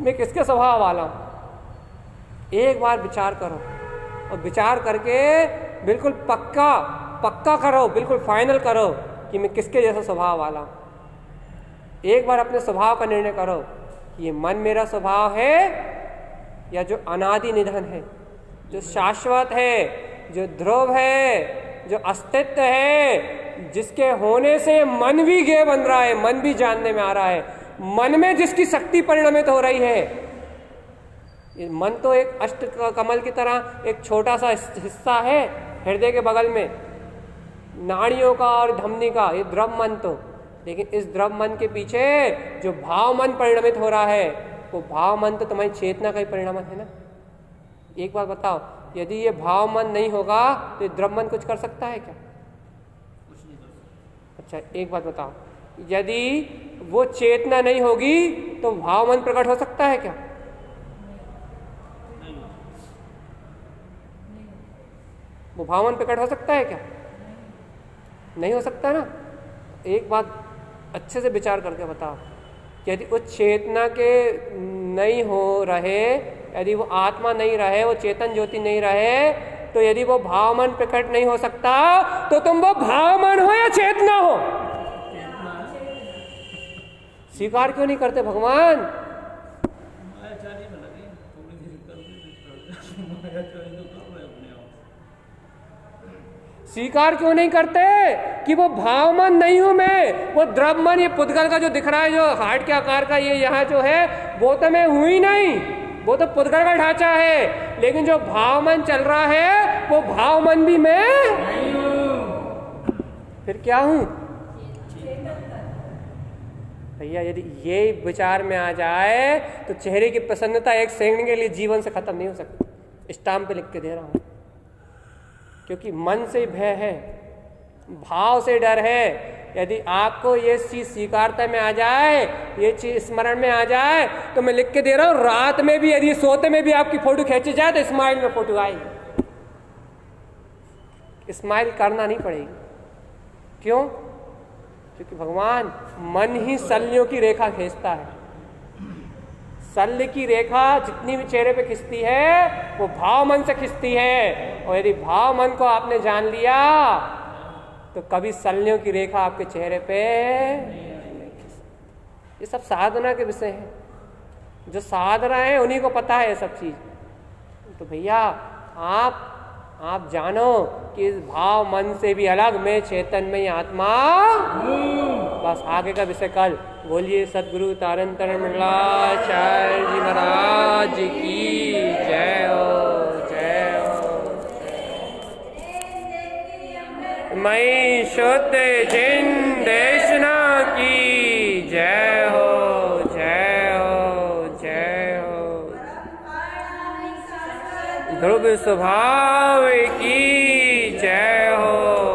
मैं किसके स्वभाव वाला हूँ? एक बार विचार करो, और विचार करके बिल्कुल पक्का करो, बिल्कुल फाइनल करो कि मैं किसके जैसा स्वभाव वाला हूँ। एक बार अपने स्वभाव का निर्णय करो कि ये मन मेरा स्वभाव है या जो अनादि निधन है, जो शाश्वत है, जो ध्रुव है, जो अस्तित्व है, जिसके होने से मन भी ज्ञेय बन रहा है, मन भी जानने में आ रहा है, मन में जिसकी शक्ति परिणमित हो रही है। ये मन तो एक अष्ट कमल की तरह एक छोटा सा हिस्सा है हृदय के बगल में, नाड़ियों का और धमनी का, ये द्रव मन तो, लेकिन इस द्रव मन के पीछे जो भाव मन परिणमित हो रहा है, वो भाव मन तो तुम्हारी चेतना का ही परिणाम है ना। एक बार बताओ, यदि ये भाव मन नहीं होगा तो द्रव मन कुछ कर सकता है क्या? कुछ नहीं कर सकता। अच्छा एक बात बताओ, यदि वो चेतना नहीं होगी तो भाव मन प्रकट हो सकता है क्या? वो भाव मन प्रकट हो सकता है क्या? नहीं हो सकता ना। एक बात अच्छे से विचार करके बताओ, यदि उस चेतना के नहीं हो रहे, यदि वो आत्मा नहीं रहे, वो चेतन ज्योति नहीं रहे, तो यदि वो भावमन प्रकट नहीं हो सकता तो तुम वो भावमन हो या चेतना हो? स्वीकार क्यों नहीं करते भगवान? स्वीकार क्यों नहीं करते कि वो भावमन नहीं हूं मैं, वो द्रव्यमन, ये पुद्गल का जो दिख रहा है, जो हार्ट के आकार का ये यहाँ जो है, वो तो मैं हूं ही नहीं, वो तो पुद्गल का ढांचा है। लेकिन जो भावमन चल रहा है वो भावमन भी मैं नहीं हूं। फिर क्या हूं भैया? यदि ये विचार में आ जाए तो चेहरे की प्रसन्नता एक सेकंड के लिए जीवन से खत्म नहीं हो सकती। स्टाम्प पे लिख के दे रहा हूं, क्योंकि मन से भय है, भाव से डर है। यदि आपको ये चीज स्वीकारता में आ जाए, ये चीज स्मरण में आ जाए, तो मैं लिख के दे रहा हूं, रात में भी यदि सोते में भी आपकी फोटो खींची जाए तो स्माइल में फोटो आएगी। स्माइल करना नहीं पड़ेगी, क्यों? क्योंकि भगवान मन ही शल्यों की रेखा खींचता है। शल्य की रेखा जितनी भी चेहरे पे खिंचती है वो भाव मन से खिंचती है, और यदि भाव मन को आपने जान लिया तो कभी शल्यों की रेखा आपके चेहरे पे नहीं खिंचती। ये सब साधना के विषय हैं, जो साधना है उन्हीं को पता है ये सब चीज। तो भैया आप जानो कि इस भाव मन से भी अलग मैं चेतन में आत्मा हूं। बस आगे का विषय कल। बोलिए सदगुरु तारण तारण मंडलाचार्य जी महाराज की जय हो, जय हो। मई शुद्ध जिन देशना की जय हो, जय हो, जय हो। ध्रुव स्वभाव की